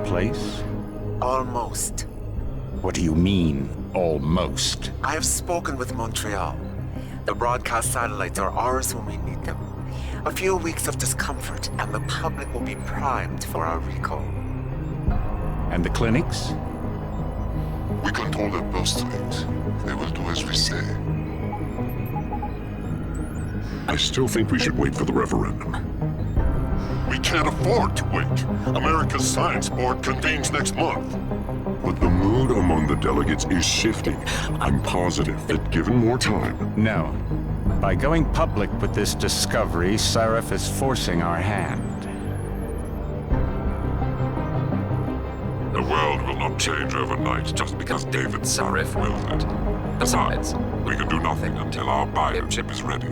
place? Almost. What do you mean, almost? I have spoken with Montreal. The broadcast satellites are ours when we need them. A few weeks of discomfort, and the public will be primed for our recall. And the clinics? We control their purse strings. They will do as we say. I still think we should wait for the referendum. We can't afford to wait. America's Science Board convenes next month. But the mood among the delegates is shifting. I'm positive that given more time... No. By going public with this discovery, Sarif is forcing our hand. The world will not change overnight just because David Sarif wills it. Besides, we can do nothing until our biochip is ready.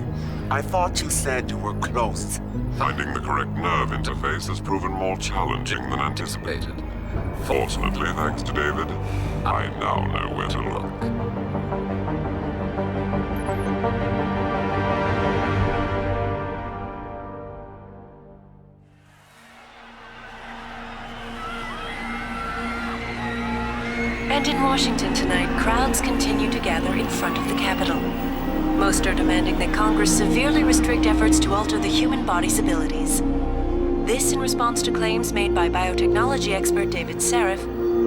I thought you said you were close. Finding the correct nerve interface has proven more challenging than anticipated. Fortunately, thanks to David, I now know where to look. And in Washington tonight, crowds continue to gather in front of the Capitol. Most are demanding that Congress severely restrict efforts to alter the human body's abilities. This in response to claims made by biotechnology expert David Sarif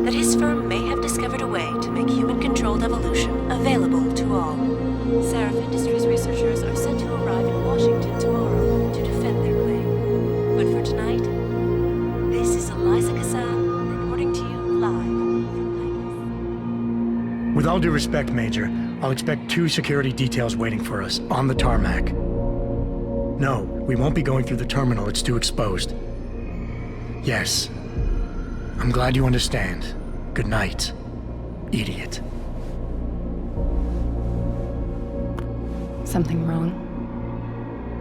that his firm may have discovered a way to make human-controlled evolution available to all. Sarif Industries researchers are set to arrive in Washington tomorrow to defend their claim. But for tonight, this is Eliza Kassan reporting to you live from Vegas. With all due respect, Major, I'll expect 2 security details waiting for us on the tarmac. No, we won't be going through the terminal. It's too exposed. Yes. I'm glad you understand. Good night, idiot. Something wrong?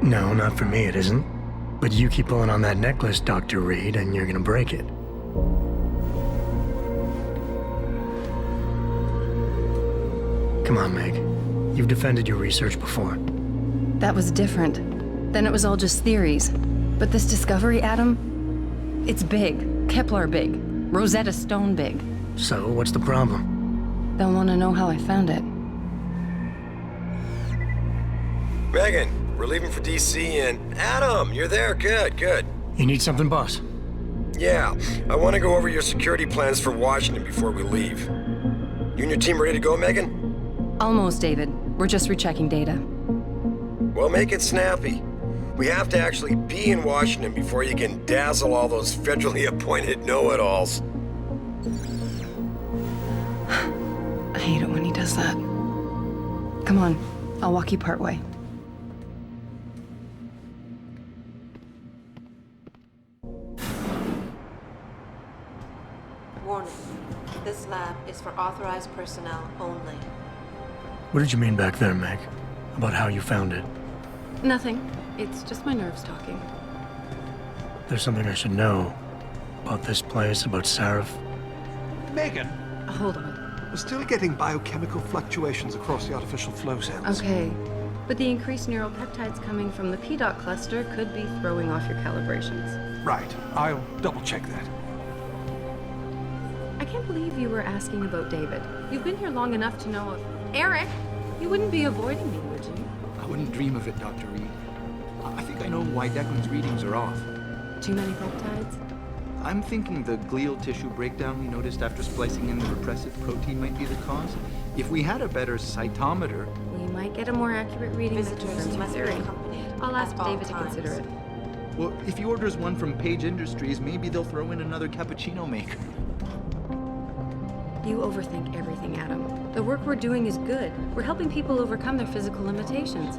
No, not for me, it isn't. But you keep pulling on that necklace, Dr. Reed, and you're gonna break it. Come on, Meg. You've defended your research before. That was different. Then it was all just theories. But this discovery, Adam, it's big. Kepler big. Rosetta Stone big. So, what's the problem? They'll want to know how I found it. Megan, we're leaving for DC and... Adam, you're there. Good, good. You need something, boss? Yeah, I want to go over your security plans for Washington before we leave. You and your team ready to go, Megan? Almost, David. We're just rechecking data. Well, make it snappy. We have to actually be in Washington before you can dazzle all those federally appointed know-it-alls. I hate it when he does that. Come on, I'll walk you partway. Warning. This lab is for authorized personnel only. What did you mean back there, Meg? About how you found it? Nothing. It's just my nerves talking. There's something I should know. About this place, about Sarif. Megan! Hold on. We're still getting biochemical fluctuations across the artificial flow cells. Okay. But the increased neural peptides coming from the PDOT cluster could be throwing off your calibrations. Right. I'll double-check that. I can't believe you were asking about David. You've been here long enough to know... Eric! You wouldn't be avoiding me, would you? I wouldn't dream of it, Dr. Reed. I think I know why Declan's readings are off. Too many peptides? I'm thinking the glial tissue breakdown we noticed after splicing in the repressive protein might be the cause. If we had a better cytometer... We might get a more accurate reading that Visitors confirms your must be theory. accompanied I'll ask at all David to times. consider it. Well, if he orders one from Page Industries, maybe they'll throw in another cappuccino maker. You overthink everything, Adam. The work we're doing is good. We're helping people overcome their physical limitations.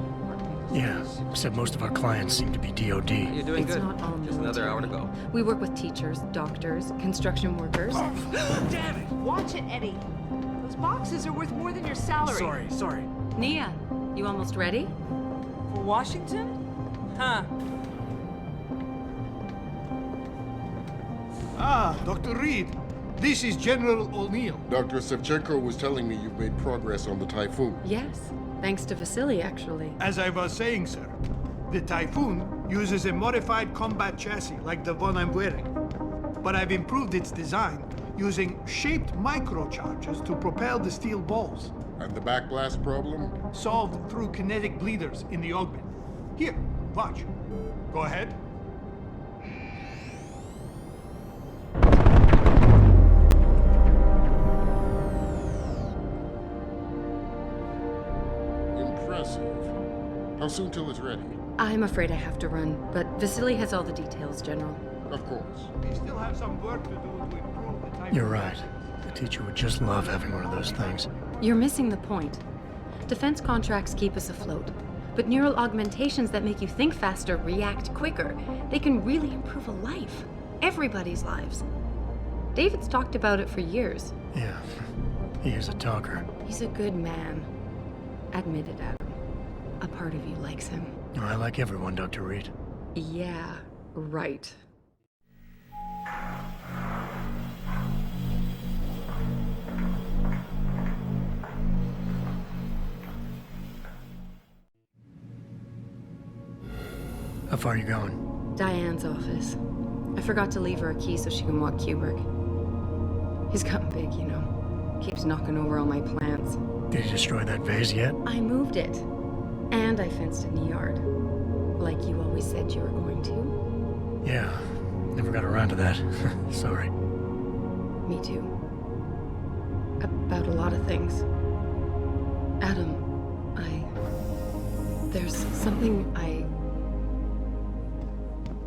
Yeah, except most of our clients seem to be DOD. You're doing It's good. not all Just another hour to go. We work with teachers, doctors, construction workers. Damn it! Watch it, Eddie. Those boxes are worth more than your salary. Sorry. Nia, you almost ready? For Washington? Huh. Ah, Dr. Reed. This is General O'Neill. Dr. Sevchenko was telling me you've made progress on the Typhoon. Yes, thanks to Vasily, actually. As I was saying, sir, the Typhoon uses a modified combat chassis like the one I'm wearing. but I've improved its design using shaped microcharges to propel the steel balls. And the backblast problem? Solved through kinetic bleeders in the augment. Here, watch. Go ahead. Impressive. How soon till it's ready? I'm afraid I have to run, but Vasily has all the details, General. Of course. We still have some work to do to improve the type. You're right. The teacher would just love having one of those things. You're missing the point. Defense contracts keep us afloat, but neural augmentations that make you think faster, react quicker, they can really improve a life. Everybody's lives. David's talked about it for years. Yeah, he is a talker. He's a good man. Admit it, Adam. A part of you likes him. I like everyone, Dr. Reed. Yeah, right. How far are you going? Diane's office. I forgot to leave her a key so she can walk Kubrick. He's gotten big, you know. Keeps knocking over all my plants. Did you destroy that vase yet? I moved it. And I fenced in the yard. Like you always said you were going to. Yeah, never got around to that. Sorry. Me too. About a lot of things. Adam, there's something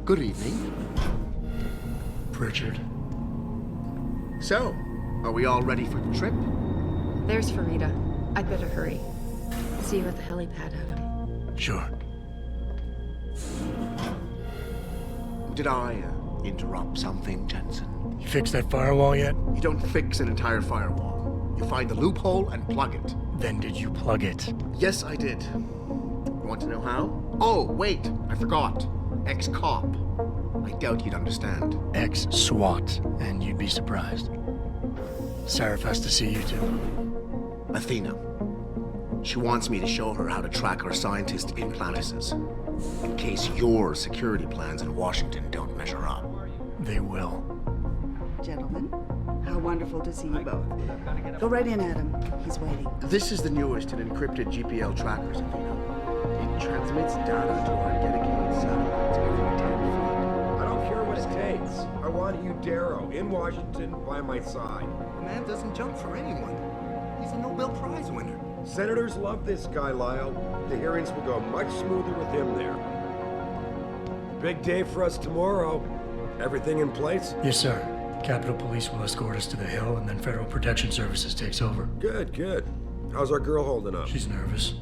Good evening. Pritchard. So, are we all ready for the trip? There's Farida. I'd better hurry. See you at the helipad, Adam. Sure. Did I interrupt something, Jensen? You fixed that firewall yet? You don't fix an entire firewall. You find the loophole and plug it. Then did you plug it? Yes, I did. You want to know how? Oh, wait, I forgot. Ex-cop. I doubt you'd understand. Ex-SWAT, and you'd be surprised. Sarif has to see you too. Athena. She wants me to show her how to track our scientists in Planesis, in case your security plans in Washington don't measure up. They will. Gentlemen, how wonderful to see you both. Go right in, Adam. He's waiting. This is the newest in encrypted GPL trackers, Athena. It transmits data to our dedicated satellites every 10 feet. I don't care what it takes. I want you, Darrow, in Washington by my side. The man doesn't jump for anyone. He's a Nobel Prize winner. Senators love this guy, Lyle. The hearings will go much smoother with him there. Big day for us tomorrow. Everything in place? Yes, sir. Capitol Police will escort us to the Hill, and then Federal Protection Services takes over. Good, good. How's our girl holding up? She's nervous.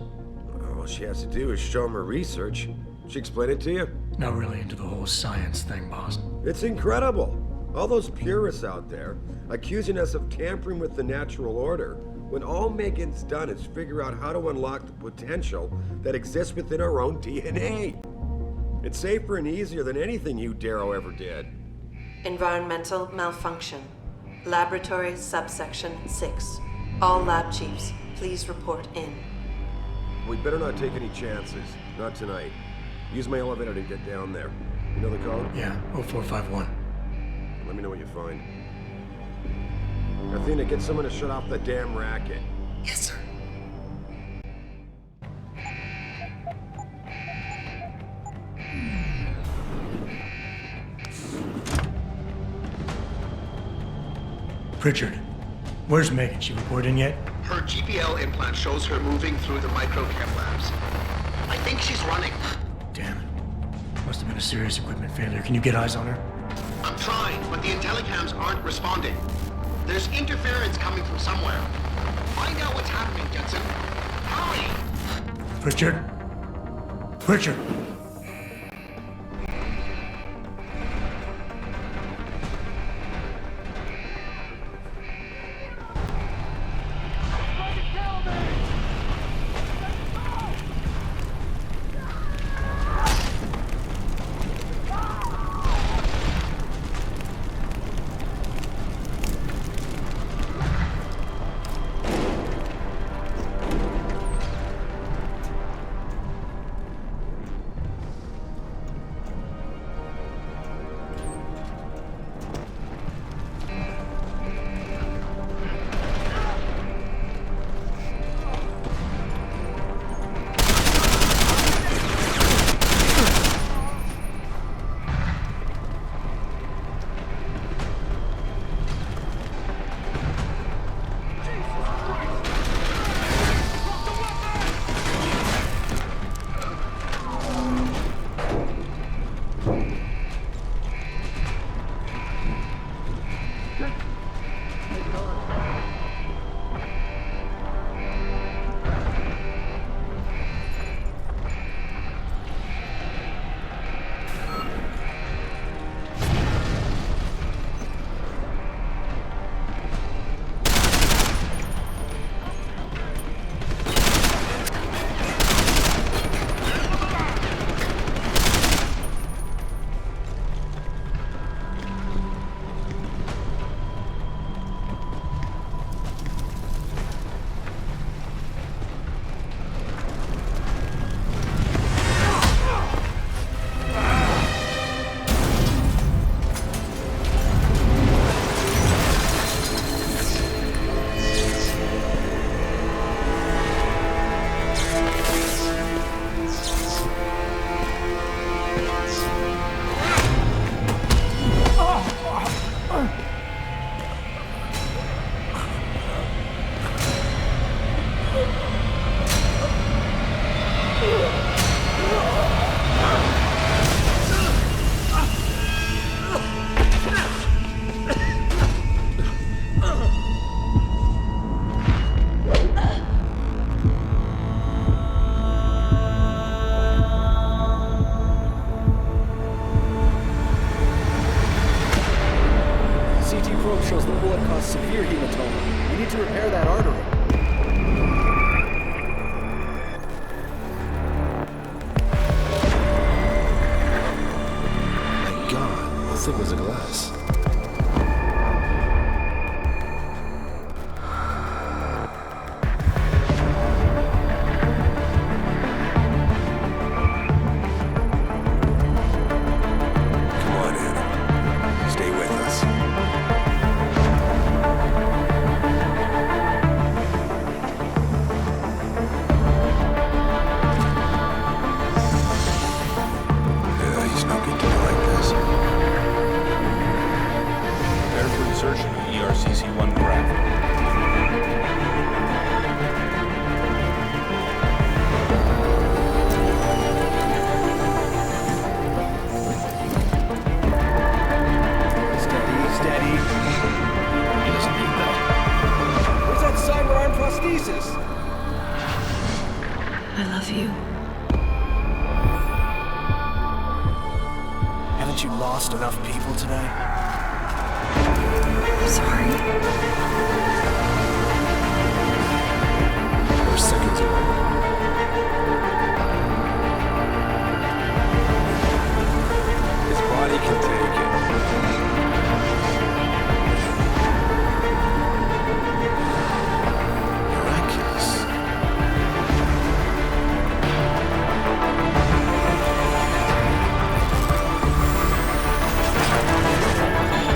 All she has to do is show him her research. She explain it to you? Not really into the whole science thing, boss. It's incredible. All those purists out there accusing us of tampering with the natural order, when all Megan's done is figure out how to unlock the potential that exists within our own DNA. It's safer and easier than anything you, Darrow, ever did. Environmental malfunction. Laboratory subsection 6. All lab chiefs, please report in. We better not take any chances. Not tonight. Use my elevator to get down there. You know the code? Yeah, 0451. Let me know what you find. Athena, get someone to shut off the damn racket. Yes, sir. Pritchard, where's Megan? She report in yet? Her GPL implant shows her moving through the microchem labs. I think she's running. Damn it. Must have been a serious equipment failure. Can you get eyes on her? I'm trying, but the intellicams aren't responding. There's interference coming from somewhere. Find out what's happening, Jensen. Hurry! Pritchard? Pritchard! thick was the glass? Come on, Adam. Stay with us. He's no good to me like this. Prepare for insertion of ERCC-1 craft. Steady. He doesn't need that. Where's that cyber arm prosthesis? I love you. Haven't you lost enough people today? I'm sorry. We're seconds away. His body can take it. Miraculous.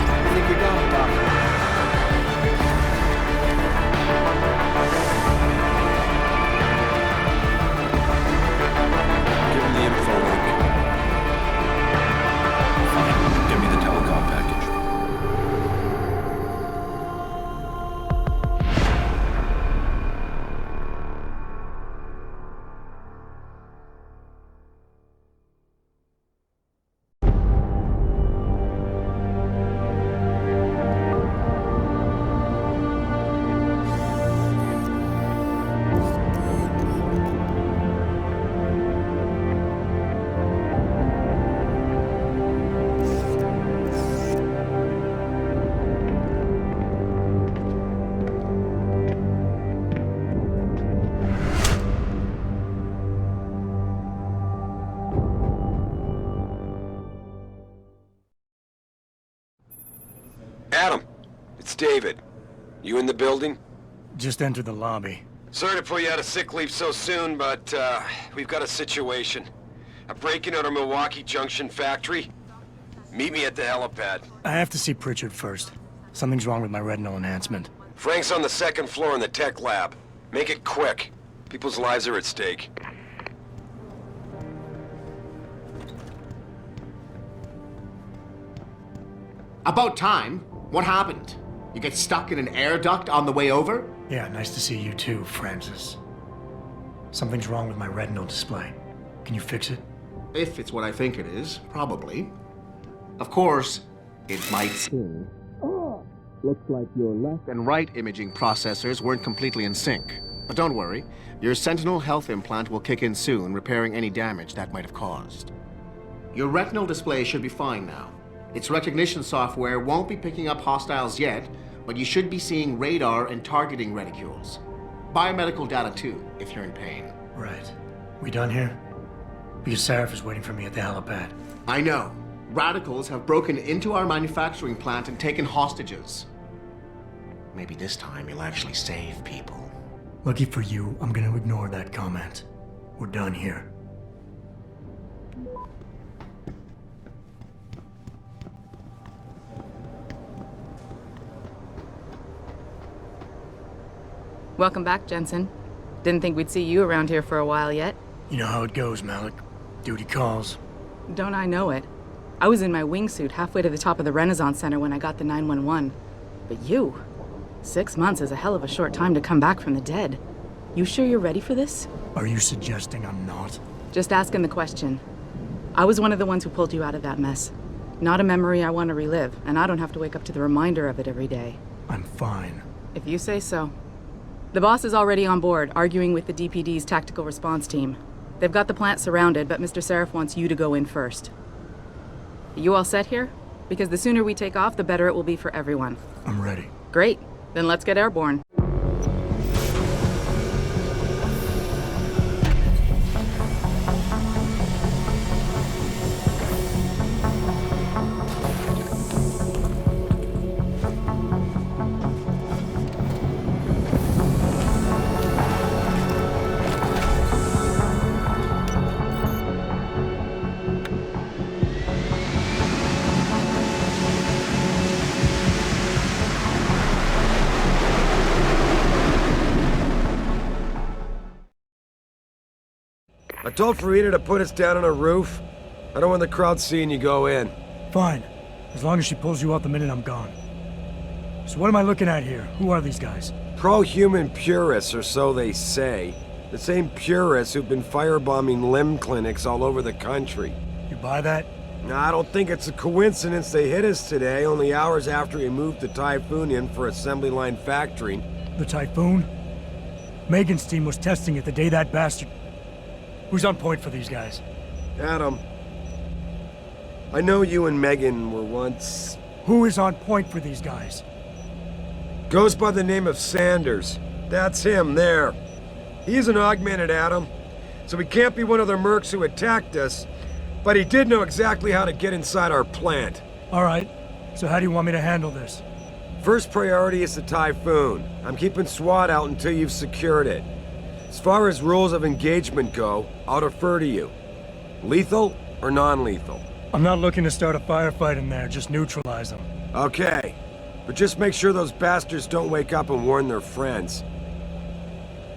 I think we got it, Doctor. Give him the info link. Fine. Give me the telecom package. Adam, it's David. You in the building? Just entered the lobby. Sorry to pull you out of sick leave so soon, but we've got a situation. A break-in at our Milwaukee Junction factory. Meet me at the helipad. I have to see Pritchard first. Something's wrong with my retinal enhancement. Frank's on the second floor in the tech lab. Make it quick. People's lives are at stake. About time. What happened? You get stuck in an air duct on the way over? Yeah, nice to see you too, Francis. Something's wrong with my retinal display. Can you fix it? If it's what I think it is, probably. Of course, it might seem. Looks like your left and right imaging processors weren't completely in sync. But don't worry, your Sentinel health implant will kick in soon, repairing any damage that might have caused. Your retinal display should be fine now. Its recognition software won't be picking up hostiles yet, but you should be seeing radar and targeting reticules. Biomedical data too, if you're in pain. Right. We done here? Because Sarif is waiting for me at the helipad. I know. Radicals have broken into our manufacturing plant and taken hostages. Maybe this time you'll actually save people. Lucky for you, I'm gonna ignore that comment. We're done here. Welcome back, Jensen. Didn't think we'd see you around here for a while yet. You know how it goes, Malik. Duty calls. Don't I know it? I was in my wingsuit halfway to the top of the Renaissance Center when I got the 911. But you? 6 months is a hell of a short time to come back from the dead. You sure you're ready for this? Are you suggesting I'm not? Just asking the question. I was one of the ones who pulled you out of that mess. Not a memory I want to relive, and I don't have to wake up to the reminder of it every day. I'm fine. If you say so. The boss is already on board, arguing with the DPD's tactical response team. They've got the plant surrounded, but Mr. Sarif wants you to go in first. Are you all set here? Because the sooner we take off, the better it will be for everyone. I'm ready. Great. Then let's get airborne. told Farida to put us down on a roof. I don't want the crowd seeing you go in. Fine. As long as she pulls you out the minute I'm gone. So what am I looking at here? Who are these guys? Pro-human purists, or so they say. The same purists who've been firebombing limb clinics all over the country. You buy that? I don't think it's a coincidence they hit us today, only hours after we moved the Typhoon in for assembly line factory. The Typhoon? Megan's team was testing it the day that bastard... Who's on point for these guys? Adam, I know you and Megan were once... Who is on point for these guys? Goes by the name of Sanders. That's him, there. He's an augmented Adam, so he can't be one of the mercs who attacked us, but he did know exactly how to get inside our plant. All right, so how do you want me to handle this? First priority is the Typhoon. I'm keeping SWAT out until you've secured it. As far as rules of engagement go, I'll defer to you. Lethal or non-lethal? I'm not looking to start a firefight in there, just neutralize them. Okay, but just make sure those bastards don't wake up and warn their friends.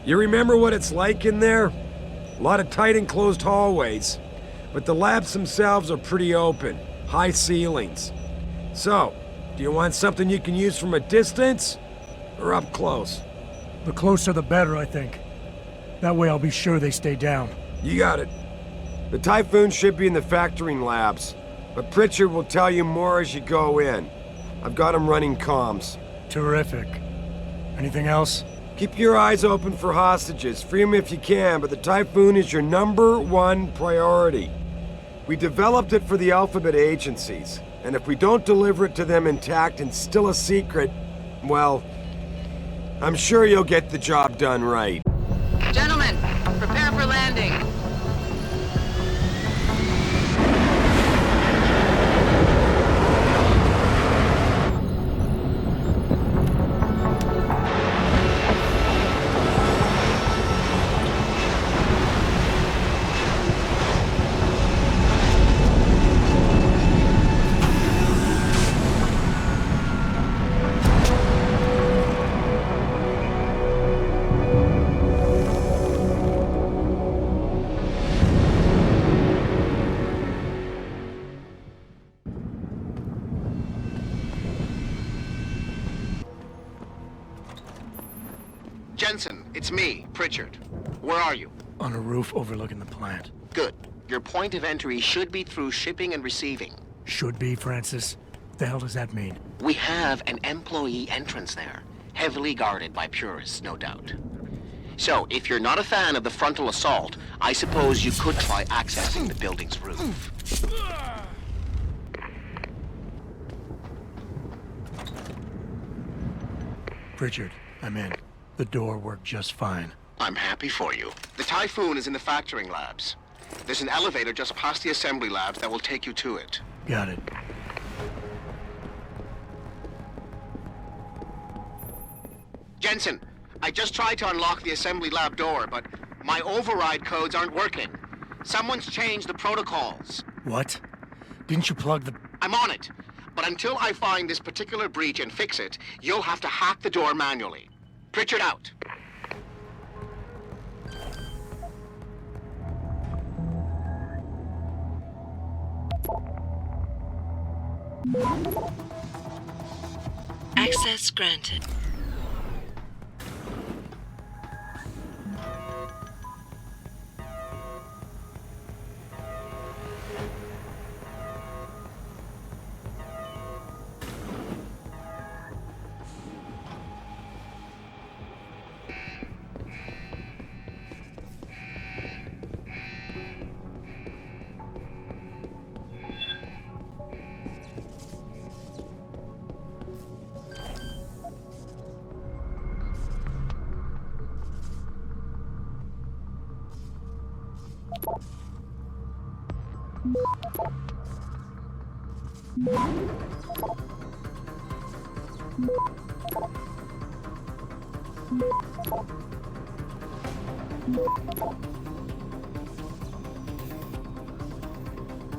You remember what it's like in there? A lot of tight enclosed hallways, but the labs themselves are pretty open, high ceilings. So, do you want something you can use from a distance, or up close? The closer the better, I think. That way I'll be sure they stay down. You got it. The Typhoon should be in the factoring labs, but Pritchard will tell you more as you go in. I've got him running comms. Terrific. Anything else? Keep your eyes open for hostages. Free them if you can, but the Typhoon is your #1 priority. We developed it for the Alphabet agencies, and if we don't deliver it to them intact and still a secret, well, I'm sure you'll get the job done right. Gentlemen, prepare for landing. Jensen, it's me, Pritchard. Where are you? On a roof overlooking the plant. Good. Your point of entry should be through shipping and receiving. Should be, Francis. What the hell does that mean? We have an employee entrance there, heavily guarded by purists, no doubt. So, if you're not a fan of the frontal assault, I suppose you could try accessing the building's roof. Pritchard, I'm in. The door worked just fine. I'm happy for you. The Typhoon is in the factoring labs. There's an elevator just past the assembly labs that will take you to it. Got it. Jensen, I just tried to unlock the assembly lab door, but my override codes aren't working. Someone's changed the protocols. What? Didn't you plug the... I'm on it. But until I find this particular breach and fix it, you'll have to hack the door manually. Pritchard out. Access granted.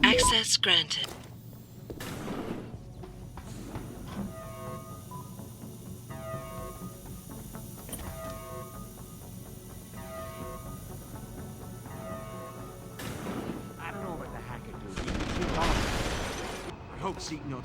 Access granted. coke seat no.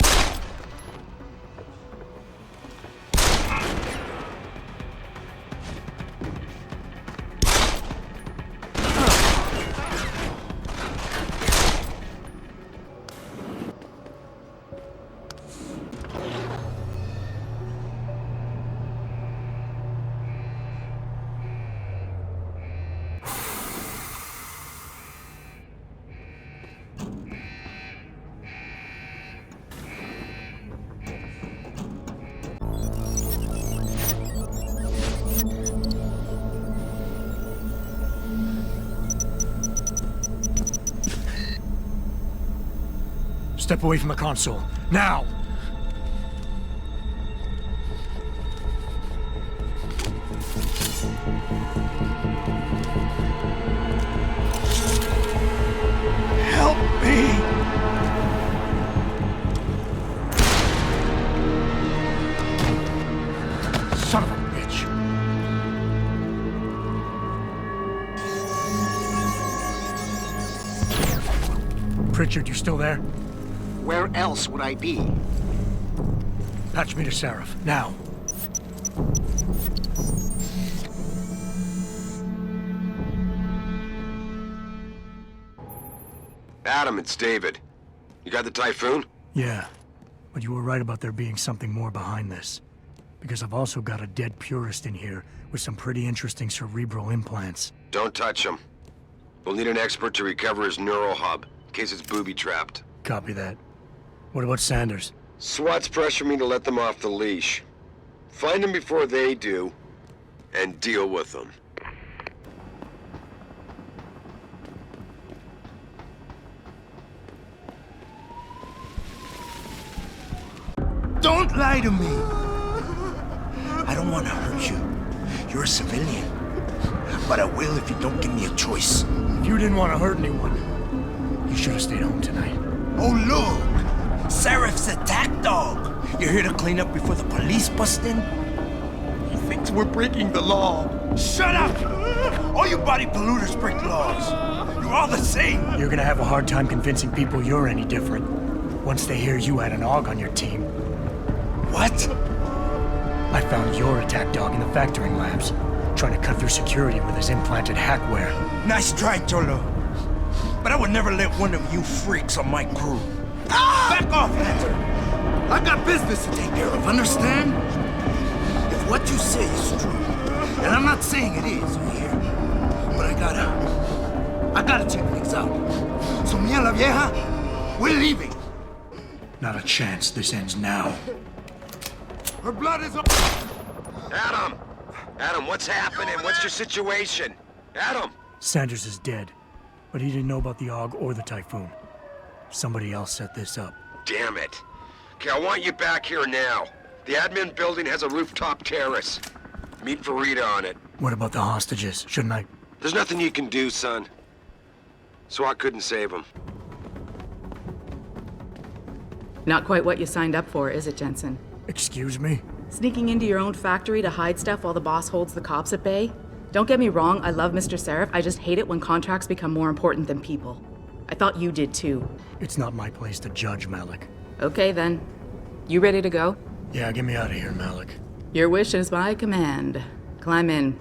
Step away from the console. Now! Help me! Son of a bitch! Pritchard, you still there? Where else would I be? Patch me to Seraph, now. Adam, it's David. You got the Typhoon? Yeah, but you were right about there being something more behind this. Because I've also got a dead purist in here with some pretty interesting cerebral implants. Don't touch him. We'll need an expert to recover his neural hub, in case it's booby-trapped. Copy that. What about Sanders? SWAT's pressured me to let them off the leash. Find them before they do, and deal with them. Don't lie to me! I don't want to hurt you. You're a civilian. But I will if you don't give me a choice. If you didn't want to hurt anyone, you should have stayed home tonight. Oh, look! Seraph's attack dog! You're here to clean up before the police bust in? He thinks we're breaking the law. Shut up! All you body polluters break laws. You're all the same. You're gonna have a hard time convincing people you're any different once they hear you had an AUG on your team. What? I found your attack dog in the factoring labs, trying to cut through security with his implanted hackware. Nice try, Cholo. But I would never let one of you freaks on my crew. Back off, Hunter! I got business to take care of, understand? If what you say is true, and I'm not saying it is here, but I gotta check things out. So me and la vieja, we're leaving. Not a chance this ends now. Her blood is up. Adam! Adam, what's happening? What's your situation? Adam! Sanders is dead, but he didn't know about the AUG or the Typhoon. Somebody else set this up. Damn it. Okay, I want you back here now. The admin building has a rooftop terrace. Meet Farida on it. What about the hostages? Shouldn't I? There's nothing you can do, son. SWAT couldn't save them. Not quite what you signed up for, is it, Jensen? Excuse me? Sneaking into your own factory to hide stuff while the boss holds the cops at bay? Don't get me wrong, I love Mr. Seraph. I just hate it when contracts become more important than people. I thought you did too. It's not my place to judge, Malik. Okay then. You ready to go? Yeah, get me out of here, Malik. Your wish is my command. Climb in.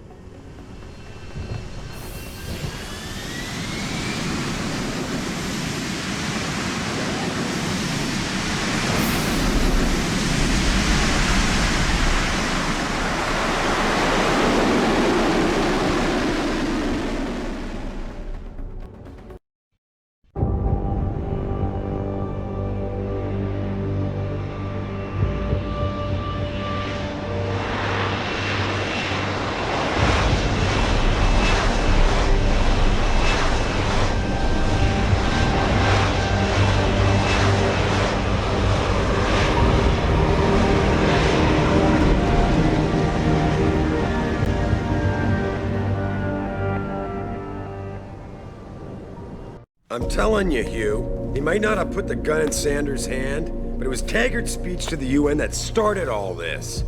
I'm telling you, Hugh, he might not have put the gun in Sanders' hand, but it was Taggart's speech to the UN that started all this.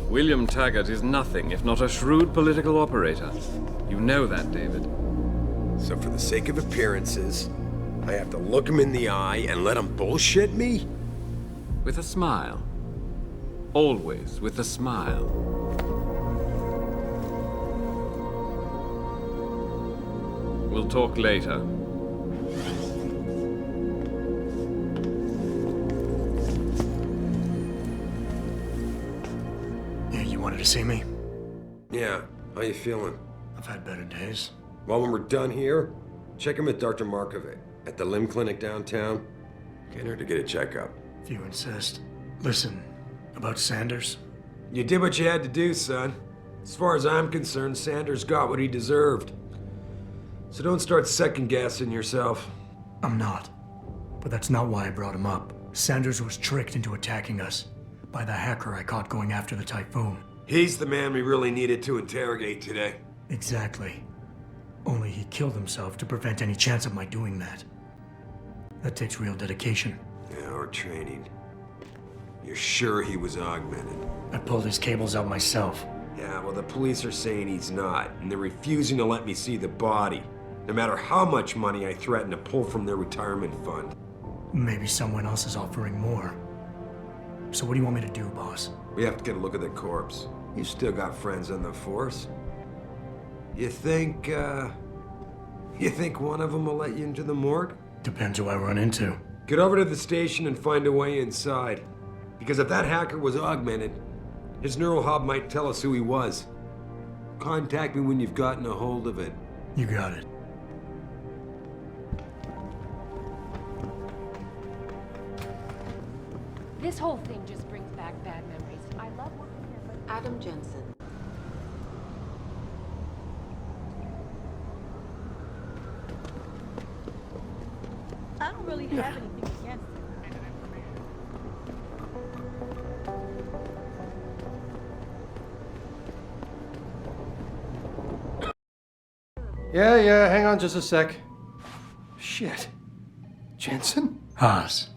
William Taggart is nothing if not a shrewd political operator. You know that, David. So for the sake of appearances, I have to look him in the eye and let him bullshit me? With a smile. Always with a smile. We'll talk later. Yeah, you wanted to see me? Yeah, how you feeling? I've had better days. Well, when we're done here, check him with Dr. Markovic at the limb clinic downtown. Get her to get a checkup. If you insist. Listen, about Sanders? You did what you had to do, son. As far as I'm concerned, Sanders got what he deserved. So don't start second-guessing yourself. I'm not. But that's not why I brought him up. Sanders was tricked into attacking us by the hacker I caught going after the Typhoon. He's the man we really needed to interrogate today. Exactly. Only he killed himself to prevent any chance of my doing that. That takes real dedication. Yeah, or training. You're sure he was augmented? I pulled his cables out myself. Yeah, well, the police are saying he's not, and they're refusing to let me see the body, no matter how much money I threaten to pull from their retirement fund. Maybe someone else is offering more. So what do you want me to do, boss? We have to get a look at the corpse. You still got friends on the force. You think one of them will let you into the morgue? Depends who I run into. Get over to the station and find a way inside. Because if that hacker was augmented, his neural hub might tell us who he was. Contact me when you've gotten a hold of it. You got it. This whole thing just brings back bad memories. I love working here, but... Adam Jensen. I don't really have anything against him. Yeah, hang on just a sec. Shit. Jensen? Haas.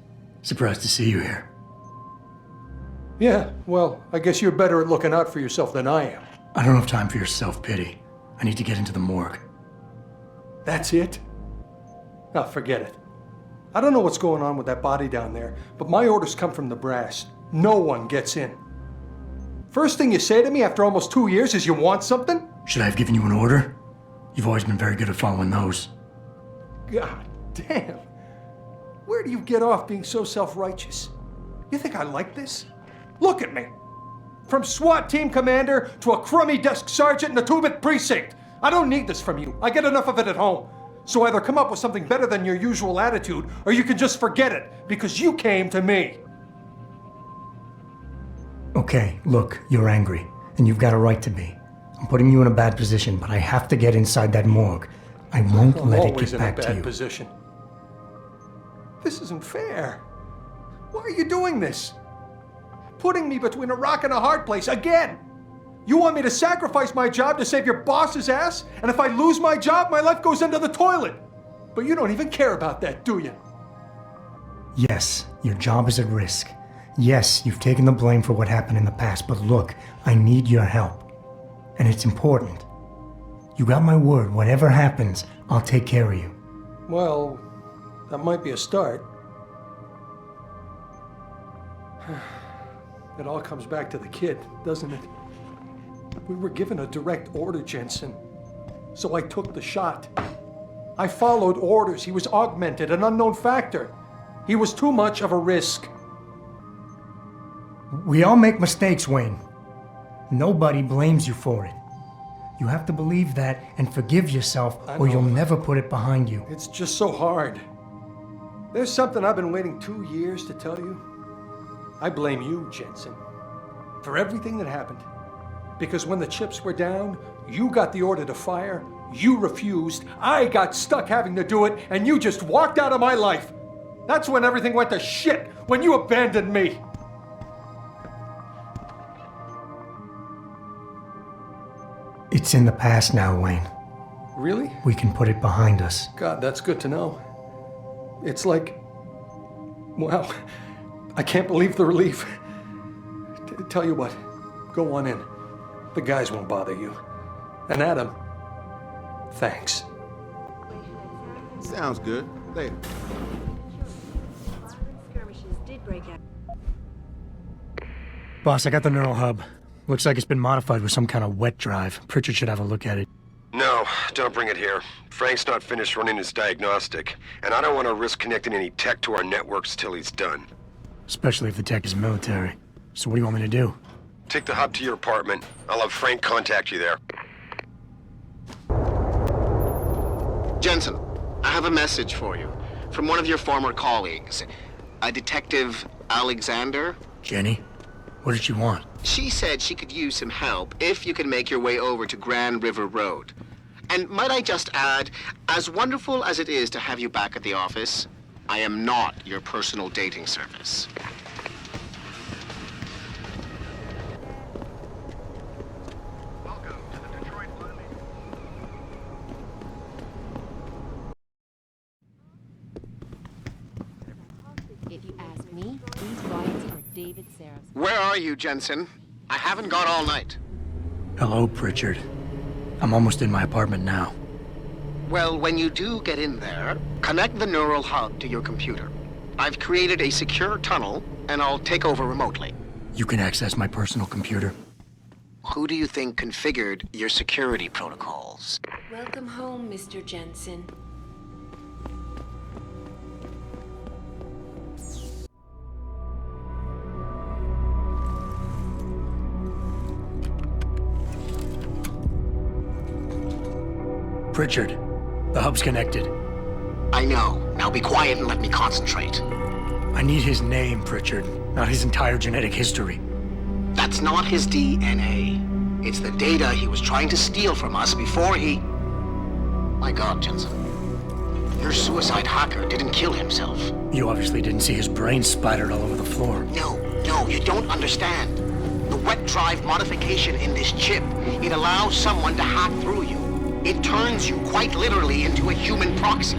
Surprised to see you here. Yeah, well, I guess you're better at looking out for yourself than I am. I don't have time for your self-pity. I need to get into the morgue. That's it? Oh, forget it. I don't know what's going on with that body down there, but my orders come from the brass. No one gets in. First thing you say to me after almost 2 years is you want something? Should I have given you an order? You've always been very good at following those. God damn. Where do you get off being so self-righteous? You think I like this? Look at me. From SWAT team commander to a crummy desk sergeant in the 2-bit precinct. I don't need this from you. I get enough of it at home. So either come up with something better than your usual attitude, or you can just forget it, because you came to me. Okay, look, you're angry, and you've got a right to be. I'm putting you in a bad position, but I have to get inside that morgue. I won't I'm let it always get in back a to bad you. position. This isn't fair. Why are you doing this? Putting me between a rock and a hard place again. You want me to sacrifice my job to save your boss's ass? And if I lose my job, my life goes into the toilet. But you don't even care about that, do you? Yes, your job is at risk. Yes, you've taken the blame for what happened in the past, but look, I need your help. And it's important. You got my word, whatever happens, I'll take care of you. Well, that might be a start. It all comes back to the kid, doesn't it? We were given a direct order, Jensen. So I took the shot. I followed orders. He was augmented, an unknown factor. He was too much of a risk. We all make mistakes, Wayne. Nobody blames you for it. You have to believe that and forgive yourself, or you'll never put it behind you. It's just so hard. There's something I've been waiting 2 years to tell you. I blame you, Jensen, for everything that happened. Because when the chips were down, you got the order to fire, you refused, I got stuck having to do it, and you just walked out of my life. That's when everything went to shit, when you abandoned me. It's in the past now, Wayne. Really? We can put it behind us. God, that's good to know. It's like, wow, I can't believe the relief. Tell you what, go on in. The guys won't bother you. And Adam, thanks. Sounds good. Later. Skirmishes did break out. Boss, I got the neural hub. Looks like it's been modified with some kind of wet drive. Pritchard should have a look at it. No, don't bring it here. Frank's not finished running his diagnostic, and I don't want to risk connecting any tech to our networks till he's done. Especially if the tech is military. So what do you want me to do? Take the hub to your apartment. I'll have Frank contact you there. Jensen, I have a message for you from one of your former colleagues, a Detective Alexander. Jenny? What did she want? She said she could use some help if you can make your way over to Grand River Road. And might I just add, as wonderful as it is to have you back at the office, I am not your personal dating service. If you ask me, these riots are David Seraph's. Where are you, Jensen? I haven't got all night. Hello, Pritchard. I'm almost in my apartment now. Well, when you do get in there, connect the neural hub to your computer. I've created a secure tunnel, and I'll take over remotely. You can access my personal computer. Who do you think configured your security protocols? Welcome home, Mr. Jensen. Pritchard, the hub's connected. I know. Now be quiet and let me concentrate. I need his name, Pritchard, not his entire genetic history. That's not his DNA. It's the data he was trying to steal from us before he... My God, Jensen. Your suicide hacker didn't kill himself. You obviously didn't see his brain splattered all over the floor. No, you don't understand. The wet drive modification in this chip, it allows someone to hack through you. It turns you quite literally into a human proxy.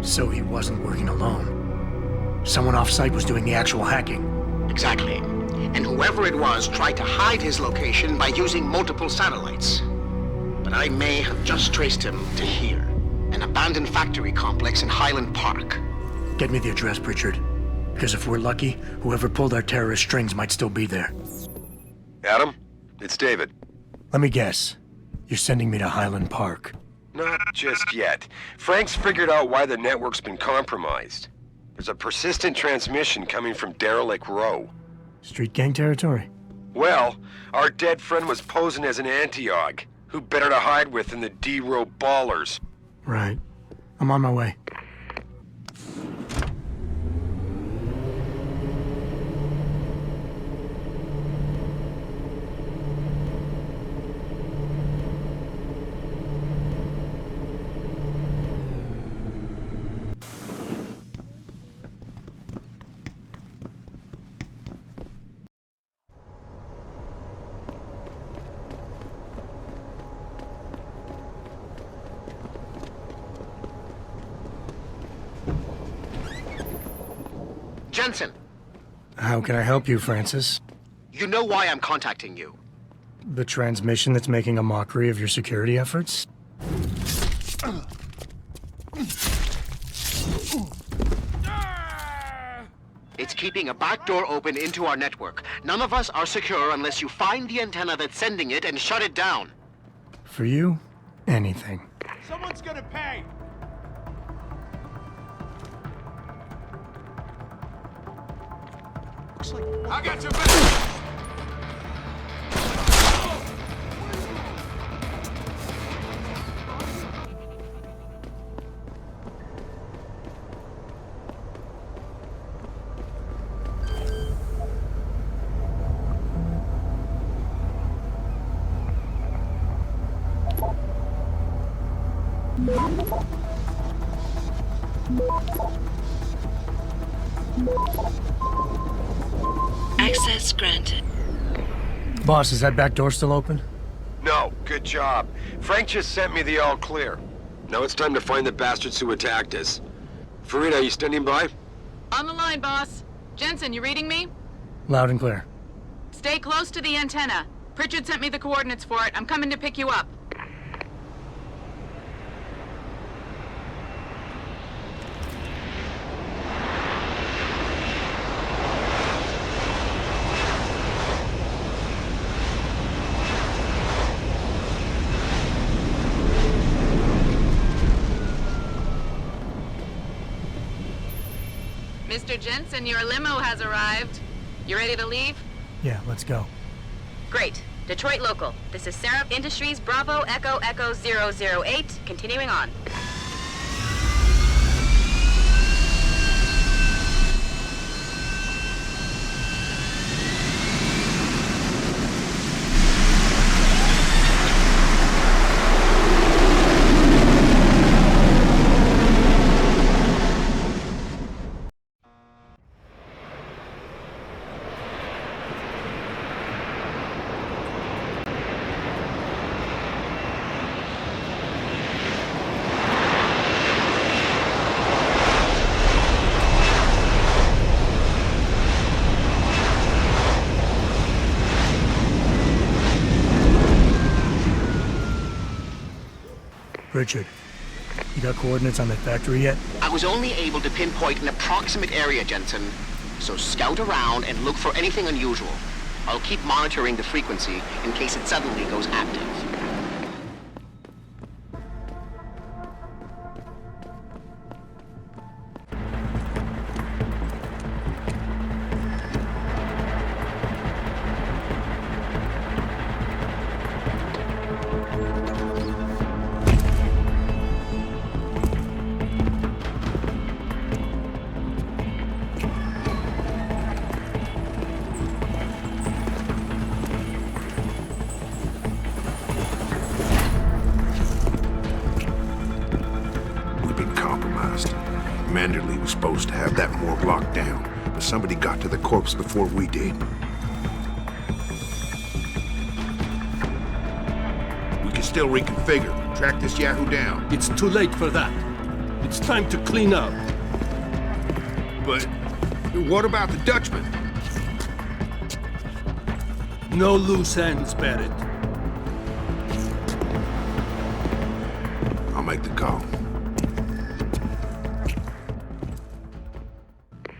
So he wasn't working alone. Someone off-site was doing the actual hacking. Exactly. And whoever it was tried to hide his location by using multiple satellites. But I may have just traced him to here, an abandoned factory complex in Highland Park. Get me the address, Pritchard. Because if we're lucky, whoever pulled our terrorist strings might still be there. Adam, it's David. Let me guess. You're sending me to Highland Park. Not just yet. Frank's figured out why the network's been compromised. There's a persistent transmission coming from Derelict Row. Street gang territory? Well, our dead friend was posing as an anti-aug. Who better to hide with than the D-Row ballers? Right. I'm on my way. Jensen! How can I help you, Francis? You know why I'm contacting you. The transmission that's making a mockery of your security efforts? It's keeping a back door open into our network. None of us are secure unless you find the antenna that's sending it and shut it down. For you, anything. Someone's gonna pay! Looks like... I got your back! Access granted. Boss, is that back door still open? No, good job. Frank just sent me the all clear. Now it's time to find the bastards who attacked us. Farida, you standing by? On the line, boss. Jensen, you reading me? Loud and clear. Stay close to the antenna. Pritchard sent me the coordinates for it. I'm coming to pick you up. Mr. Jensen, your limo has arrived. You ready to leave? Yeah, let's go. Great. Detroit local. This is Seraph Industries Bravo Echo Echo 008. Continuing on. Richard, you got coordinates on that factory yet? I was only able to pinpoint an approximate area, Jensen. So scout around and look for anything unusual. I'll keep monitoring the frequency in case it suddenly goes active. Manderley was supposed to have that morgue locked down, but somebody got to the corpse before we did. We can still reconfigure, track this Yahoo down. It's too late for that. It's time to clean up. But what about the Dutchman? No loose ends, Barrett. I'll make the call.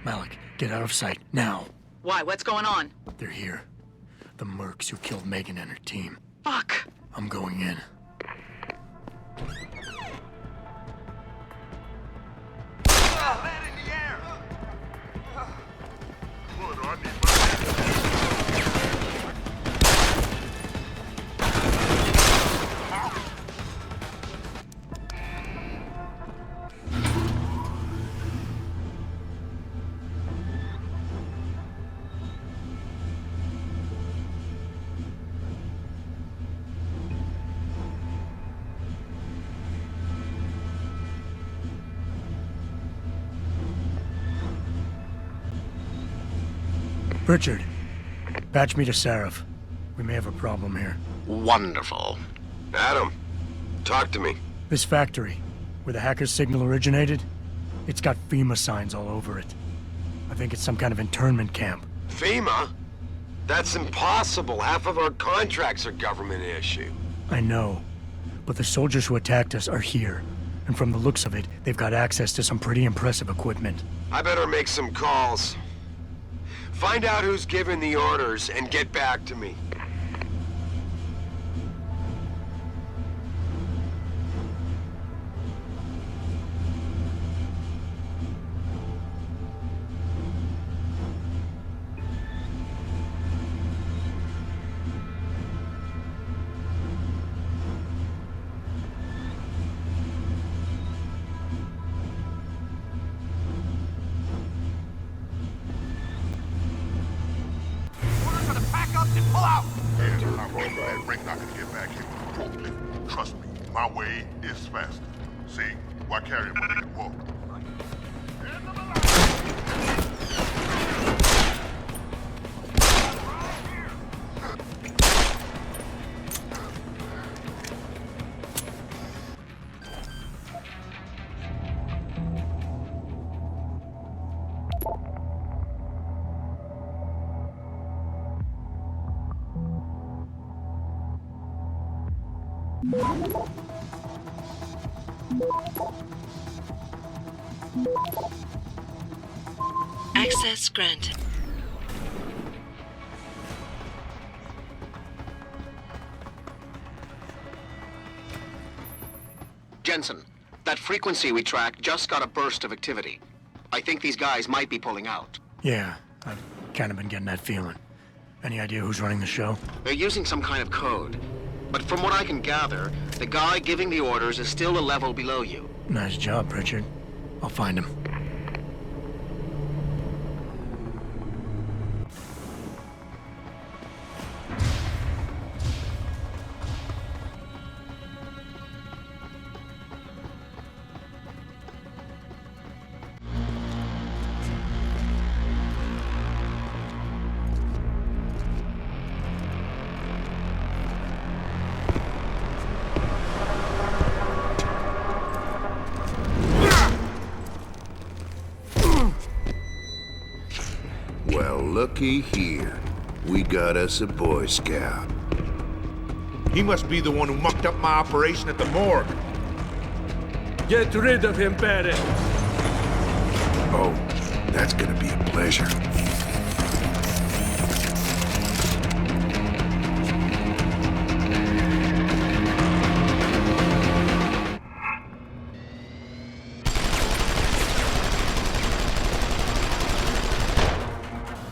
Malik, get out of sight, now. Why? What's going on? They're here. The mercs who killed Megan and her team. Fuck! I'm going in. Richard, patch me to Seraph. We may have a problem here. Wonderful. Adam, talk to me. This factory, where the hacker's signal originated, it's got FEMA signs all over it. I think it's some kind of internment camp. FEMA? That's impossible. Half of our contracts are government issue. I know, but the soldiers who attacked us are here. And from the looks of it, they've got access to some pretty impressive equipment. I better make some calls. Find out who's giving the orders and get back to me. Pull out! Yeah, I'm all right. Rick not gonna get back here with a forklift. Trust me, my way is faster. See? Why carry him when he can walk? Access granted. Jensen, that frequency we tracked just got a burst of activity. I think these guys might be pulling out. Yeah, I've kind of been getting that feeling. Any idea who's running the show? They're using some kind of code. But from what I can gather, the guy giving the orders is still a level below you. Nice job, Pritchard. I'll find him. Well, looky here. We got us a Boy Scout. He must be the one who mucked up my operation at the morgue. Get rid of him, Barrett. Oh, that's gonna be a pleasure.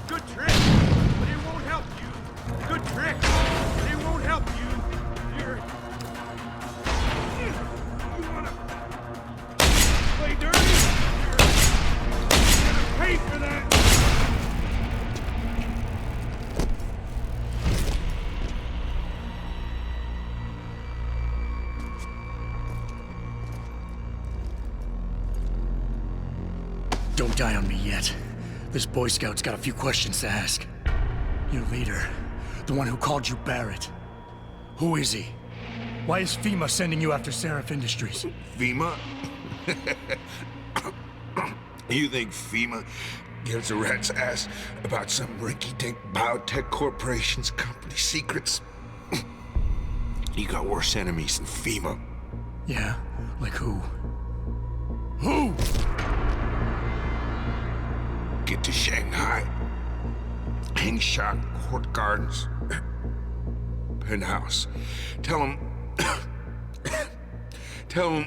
Good trick, but it won't help you. Good trick, but it won't help you. You wanna play dirty? You're gonna pay for that. Don't die on me yet. This Boy Scout's got a few questions to ask. Your leader, the one who called you Barrett. Who is he? Why is FEMA sending you after Seraph Industries? FEMA? You think FEMA gives a rat's ass about some rinky-dink biotech corporation's company secrets? You got worse enemies than FEMA. Yeah? Like who? Who? Get to Shanghai. Hangshot Court Gardens. Penthouse. Tell him... Tell him...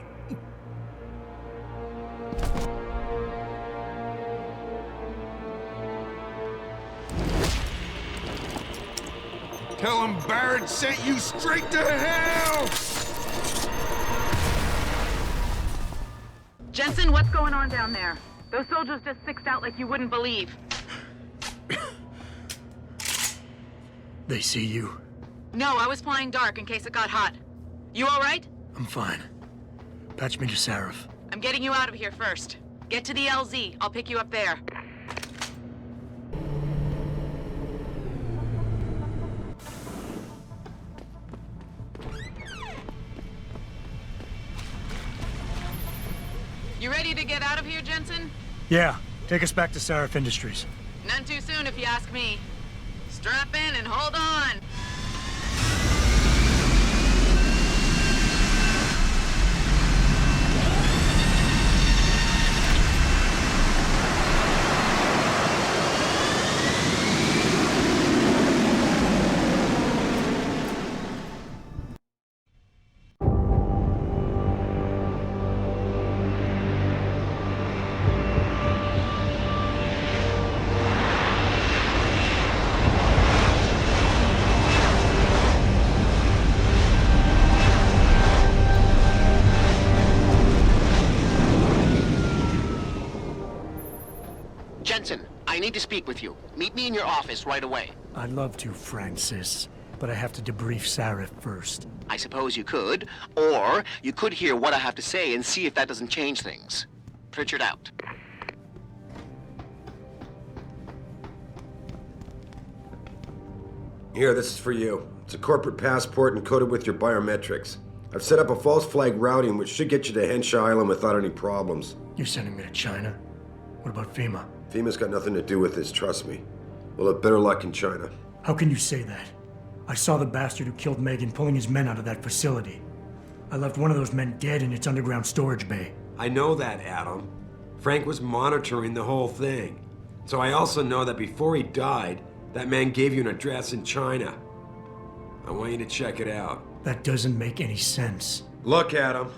Tell him Barrett sent you straight to hell! Jensen, what's going on down there? Those soldiers just sixed out like you wouldn't believe. They see you. No, I was flying dark in case it got hot. You all right? I'm fine. Patch me to Seraph. I'm getting you out of here first. Get to the LZ. I'll pick you up there. You ready to get out of here, Jensen? Yeah, take us back to Seraph Industries. None too soon, if you ask me. Strap in and hold on. Jensen, I need to speak with you. Meet me in your office right away. I'd love to, Francis, but I have to debrief Seraph first. I suppose you could, or you could hear what I have to say and see if that doesn't change things. Pritchard out. Here, this is for you. It's a corporate passport encoded with your biometrics. I've set up a false flag routing which should get you to Henshaw Island without any problems. You're sending me to China? What about FEMA? FEMA's got nothing to do with this, trust me. We'll have better luck in China. How can you say that? I saw the bastard who killed Megan pulling his men out of that facility. I left one of those men dead in its underground storage bay. I know that, Adam. Frank was monitoring the whole thing. So I also know that before he died, that man gave you an address in China. I want you to check it out. That doesn't make any sense. Look, Adam.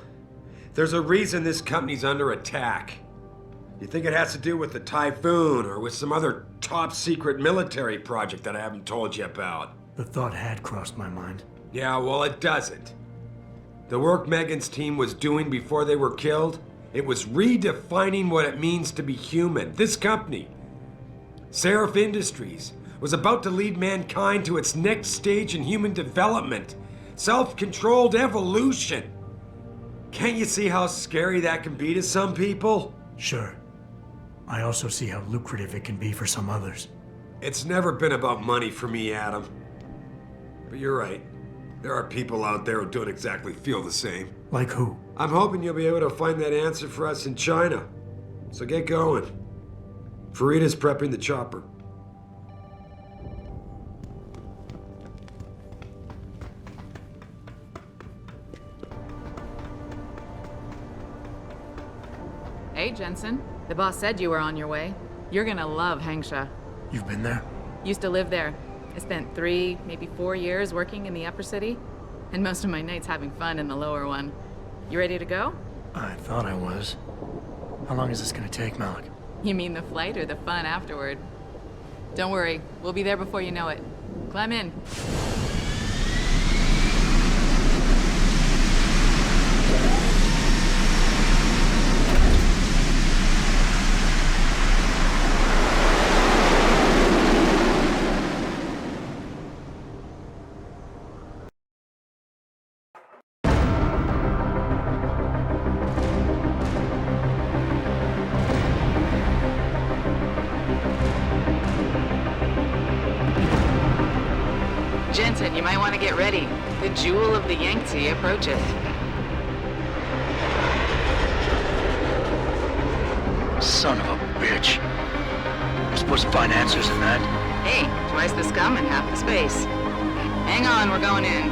There's a reason this company's under attack. You think it has to do with the Typhoon or with some other top-secret military project that I haven't told you about? The thought had crossed my mind. Yeah, well, it doesn't. The work Megan's team was doing before they were killed, it was redefining what it means to be human. This company, Seraph Industries, was about to lead mankind to its next stage in human development. Self-controlled evolution. Can't you see how scary that can be to some people? Sure. I also see how lucrative it can be for some others. It's never been about money for me, Adam. But you're right. There are people out there who don't exactly feel the same. Like who? I'm hoping you'll be able to find that answer for us in China. So get going. Farida's prepping the chopper. Hey, Jensen. The boss said you were on your way. You're gonna love Hengsha. You've been there? Used to live there. I spent 3, maybe 4 years working in the upper city, and most of my nights having fun in the lower one. You ready to go? I thought I was. How long is this gonna take, Malik? You mean the flight or the fun afterward? Don't worry, we'll be there before you know it. Climb in. Jensen, you might want to get ready. The Jewel of the Yangtze approaches. Son of a bitch. I'm supposed to find answers in that. Hey, twice the scum and half the space. Hang on, we're going in.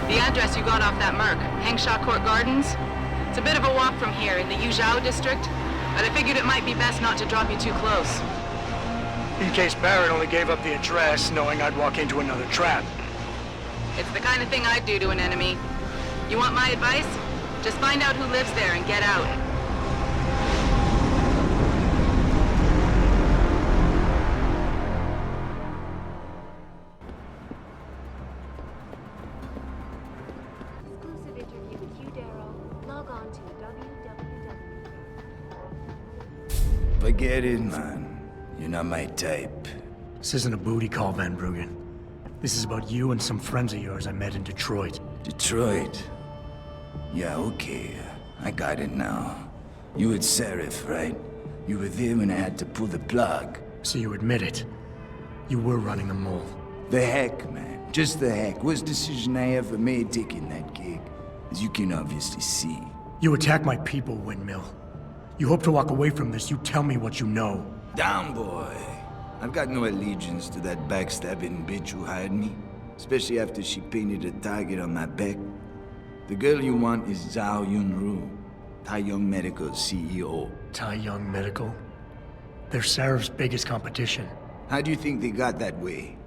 The address you got off that Merc, Hengsha Court Gardens. It's a bit of a walk from here in the Yuzhou district, but I figured it might be best not to drop you too close. In case Barrett only gave up the address, knowing I'd walk into another trap. It's the kind of thing I'd do to an enemy. You want my advice? Just find out who lives there and get out. Exclusive interview with Hugh Darrow. Log on to www. Forget it, man. You're not my type. This isn't a booty call, Van Bruggen. This is about you and some friends of yours I met in Detroit. Detroit? Yeah, okay. I got it now. You at Seraph, right? You were there when I had to pull the plug. So you admit it. You were running the mole. The heck, man. Just the heck. Worst decision I ever made taking that gig. As you can obviously see. You attack my people, Windmill. You hope to walk away from this. You tell me what you know. Down, boy. I've got no allegiance to that backstabbing bitch who hired me. Especially after she painted a target on my back. The girl you want is Zhao Yunru, Tai Young Medical's CEO. Tai Young Medical? They're Seraph's biggest competition. How do you think they got that way?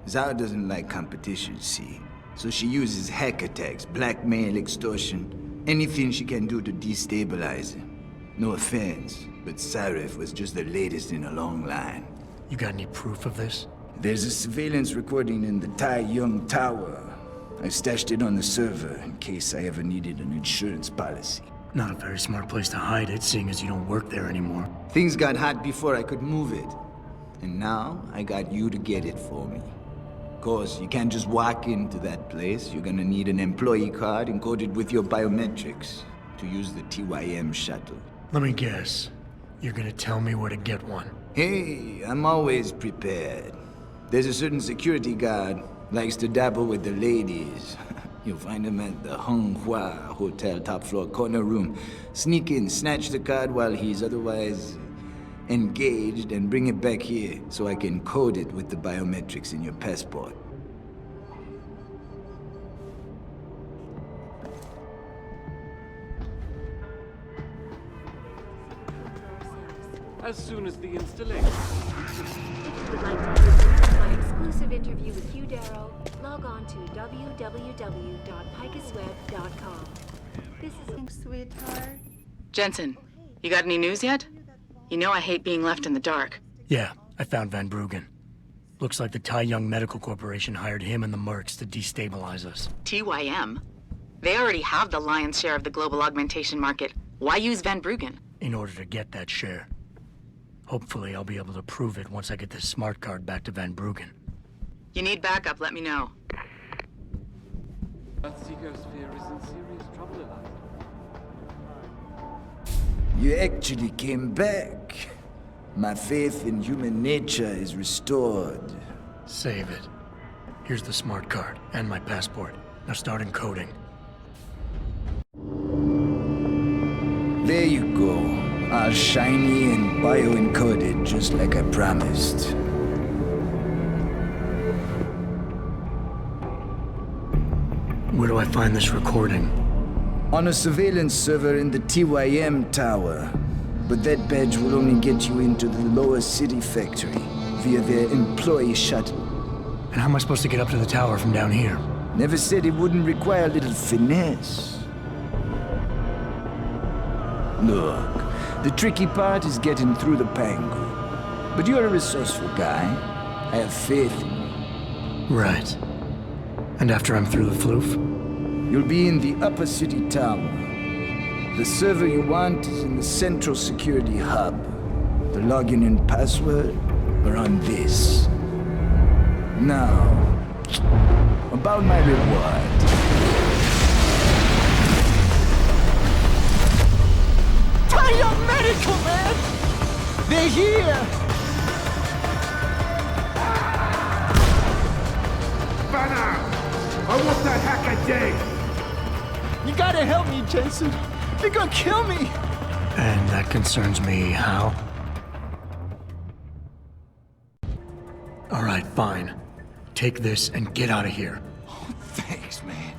Zhao doesn't like competition, see? So she uses hack attacks, blackmail, extortion, anything she can do to destabilize him. No offense, but Seraph was just the latest in a long line. You got any proof of this? There's a surveillance recording in the Tai Young Tower. I stashed it on the server in case I ever needed an insurance policy. Not a very smart place to hide it, seeing as you don't work there anymore. Things got hot before I could move it. And now, I got you to get it for me. Of course, you can't just walk into that place. You're gonna need an employee card encoded with your biometrics to use the TYM shuttle. Let me guess. You're gonna tell me where to get one. Hey, I'm always prepared. There's a certain security guard, likes to dabble with the ladies. You'll find him at the Hung Hua Hotel top floor corner room. Sneak in, snatch the card while he's otherwise engaged, and bring it back here so I can code it with the biometrics in your passport. As soon as the installation. If you would like to listen to my exclusive interview with Hugh Darrow, log on to www.picusweb.com. morning, sweetheart. Jensen, you got any news yet? You know I hate being left in the dark. Yeah, I found Van Bruggen. Looks like the Tai Young Medical Corporation hired him and the Mercs to destabilize us. TYM? They already have the lion's share of the global augmentation market. Why use Van Bruggen? In order to get that share. Hopefully I'll be able to prove it once I get this smart card back to Van Bruggen. You need backup, let me know. That Seekersphere is in serious trouble, Eliza. You actually came back. My faith in human nature is restored. Save it. Here's the smart card and my passport. Now start encoding. There you go. All shiny and bio-encoded, just like I promised. Where do I find this recording? On a surveillance server in the TYM tower. But that badge will only get you into the lower city factory via their employee shuttle. And how am I supposed to get up to the tower from down here? Never said it wouldn't require a little finesse. Look, the tricky part is getting through the Pangu. But you're a resourceful guy. I have faith in you. Right. And after I'm through the floof? You'll be in the upper city tower. The server you want is in the central security hub. The login and password are on this. Now, about my reward. Tai Young Medical, man! They're here! Banner! I want that hacker dead! You gotta help me, Jensen. They're gonna kill me! And that concerns me how? Alright, fine. Take this and get out of here. Oh, thanks, man.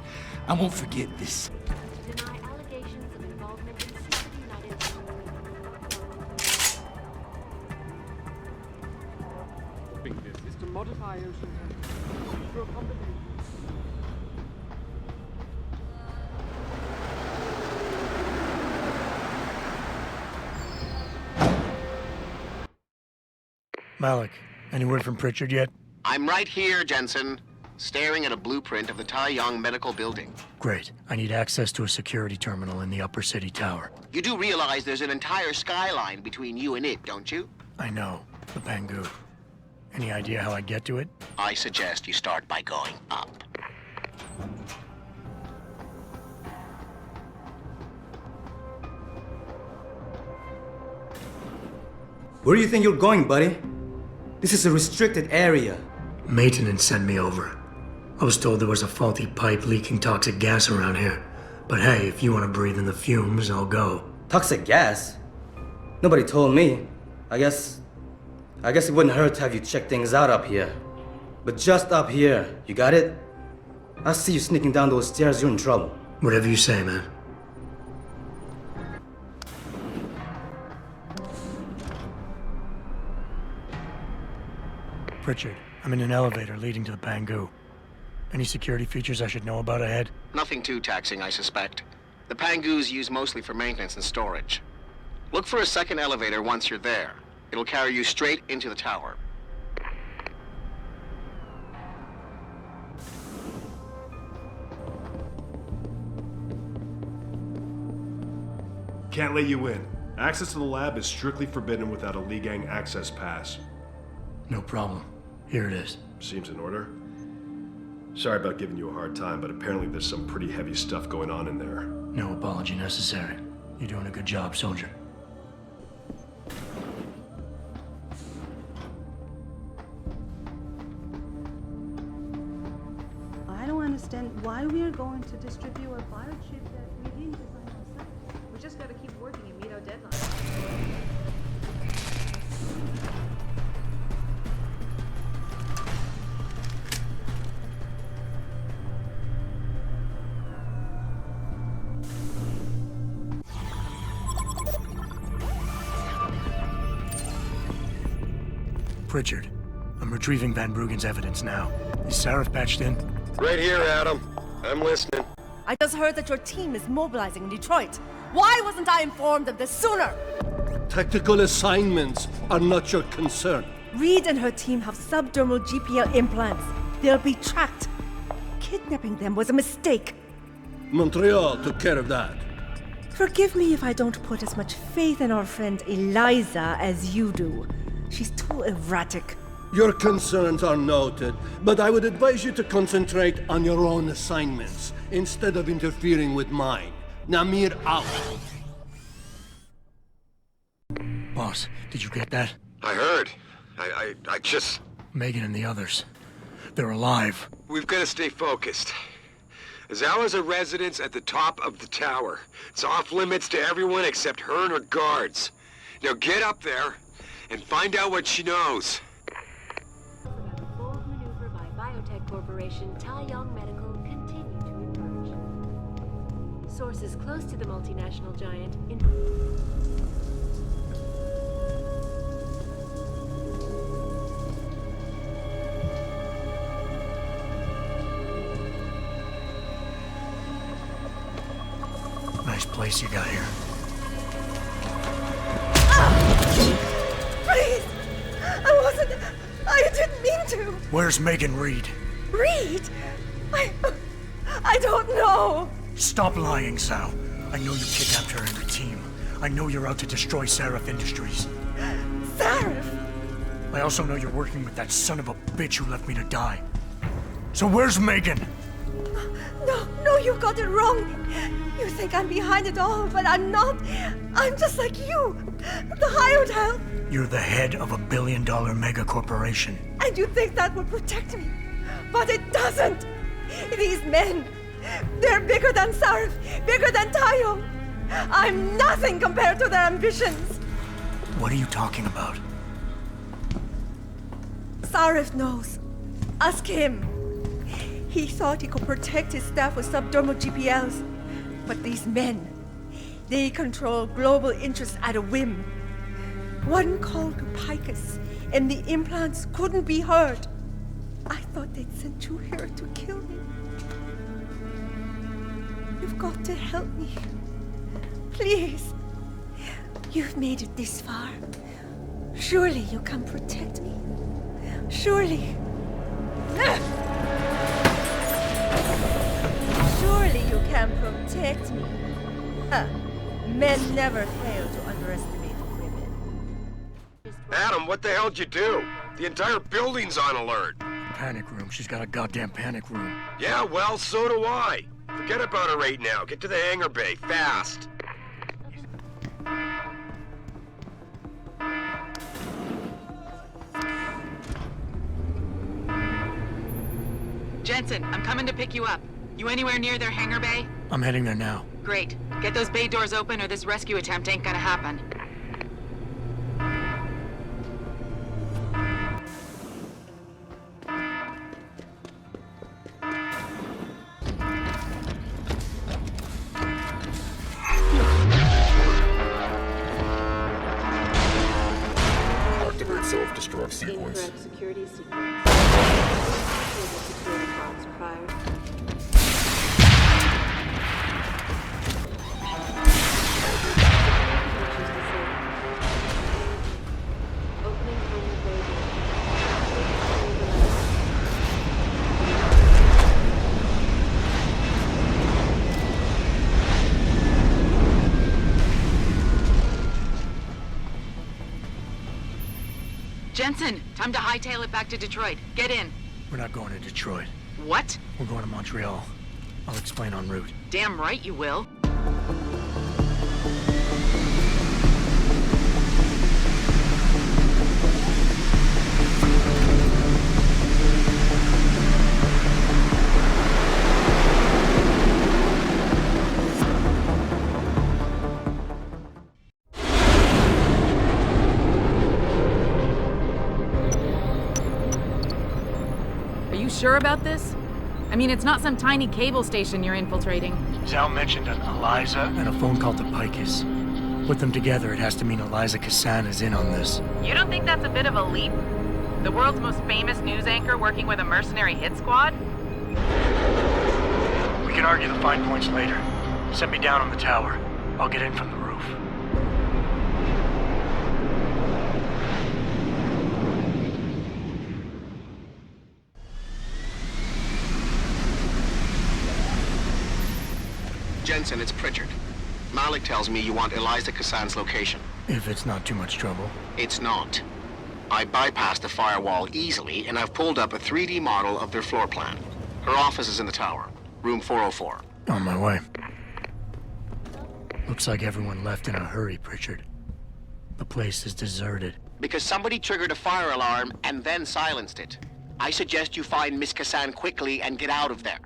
I won't forget this. Deny allegations of involvement in secret United This is to modify ocean temperature for a combination. Malik, any word from Pritchard yet? I'm right here, Jensen, staring at a blueprint of the Tai Young Medical Building. Great. I need access to a security terminal in the upper city tower. You do realize there's an entire skyline between you and it, don't you? I know. The Pangu. Any idea how I get to it? I suggest you start by going up. Where do you think you're going, buddy? This is a restricted area. Maintenance sent me over. I was told there was a faulty pipe leaking toxic gas around here. But hey, if you want to breathe in the fumes, I'll go. Toxic gas? Nobody told me. I guess it wouldn't hurt to have you check things out up here. But just up here, you got it? I see you sneaking down those stairs, you're in trouble. Whatever you say, man. Pritchard, I'm in an elevator leading to the Pangu. Any security features I should know about ahead? Nothing too taxing, I suspect. The Pangus used mostly for maintenance and storage. Look for a second elevator once you're there. It'll carry you straight into the tower. Can't let you in. Access to the lab is strictly forbidden without a Lee Gang access pass. No problem. Here it is. Seems in order. Sorry about giving you a hard time, but apparently there's some pretty heavy stuff going on in there. No apology necessary. You're doing a good job, soldier. I don't understand why we are going to distribute a biochip that we didn't design ourselves. We just gotta keep working and meet our deadlines. Pritchard, I'm retrieving Van Bruggen's evidence now. Is Sarif patched in? Right here, Adam. I'm listening. I just heard that your team is mobilizing in Detroit. Why wasn't I informed of this sooner? Tactical assignments are not your concern. Reed and her team have subdermal GPL implants. They'll be tracked. Kidnapping them was a mistake. Montreal took care of that. Forgive me if I don't put as much faith in our friend Eliza as you do. She's too erratic. Your concerns are noted, but I would advise you to concentrate on your own assignments instead of interfering with mine. Namir out. Boss, did you get that? I heard. I just... Megan and the others. They're alive. We've got to stay focused. Azawa's a residence at the top of the tower. It's off limits to everyone except her and her guards. Now get up there and find out what she knows. About a bold maneuver by Biotech Corporation, Tai Yong Medical continue to emerge. Sources close to the multinational giant Nice place you got here. Please! I didn't mean to! Where's Megan Reed? Reed? I don't know! Stop lying, Sal. I know you kidnapped her and her team. I know you're out to destroy Sarif Industries. Sarif? I also know you're working with that son of a bitch who left me to die. So where's Megan? No, you got it wrong. You think I'm behind it all, but I'm not. I'm just like you. The hired help. You're the head of a billion-dollar mega corporation. And you think that will protect me. But it doesn't. These men, they're bigger than Sarif, bigger than Tayo. I'm nothing compared to their ambitions. What are you talking about? Sarif knows. Ask him. He thought he could protect his staff with subdermal GPLs. But these men, they control global interests at a whim. One called to Picus, and the implants couldn't be heard. I thought they'd sent you here to kill me. You've got to help me. Please. You've made it this far. Surely you can protect me. Surely. Surely you can protect me. Men never fail to underestimate women. Adam, what the hell'd you do? The entire building's on alert. Panic room. She's got a goddamn panic room. Yeah, well, so do I. Forget about her right now. Get to the hangar bay, fast. Jensen, I'm coming to pick you up. You anywhere near their hangar bay? I'm heading there now. Great. Get those bay doors open or this rescue attempt ain't gonna happen. Activate self-destruct sequence. Incorrect security sequence. Security box prior. Opening hangar bay Jensen, time to hightail it back to Detroit. Get in. We're not going to Detroit. What? We're going to Montreal. I'll explain en route. Damn right you will. Sure about this? I mean, it's not some tiny cable station you're infiltrating. Zal mentioned an Eliza and a phone call to Picus. Put them together, it has to mean Eliza Kassan is in on this. You don't think that's a bit of a leap? The world's most famous news anchor working with a mercenary hit squad? We can argue the fine points later. Set me down on the tower. I'll get in from the roof. Jensen, it's Pritchard. Malik tells me you want Eliza Kassan's location. If it's not too much trouble. It's not. I bypassed the firewall easily, and I've pulled up a 3D model of their floor plan. Her office is in the tower, room 404. On my way. Looks like everyone left in a hurry, Pritchard. The place is deserted. Because somebody triggered a fire alarm and then silenced it. I suggest you find Miss Kassan quickly and get out of there.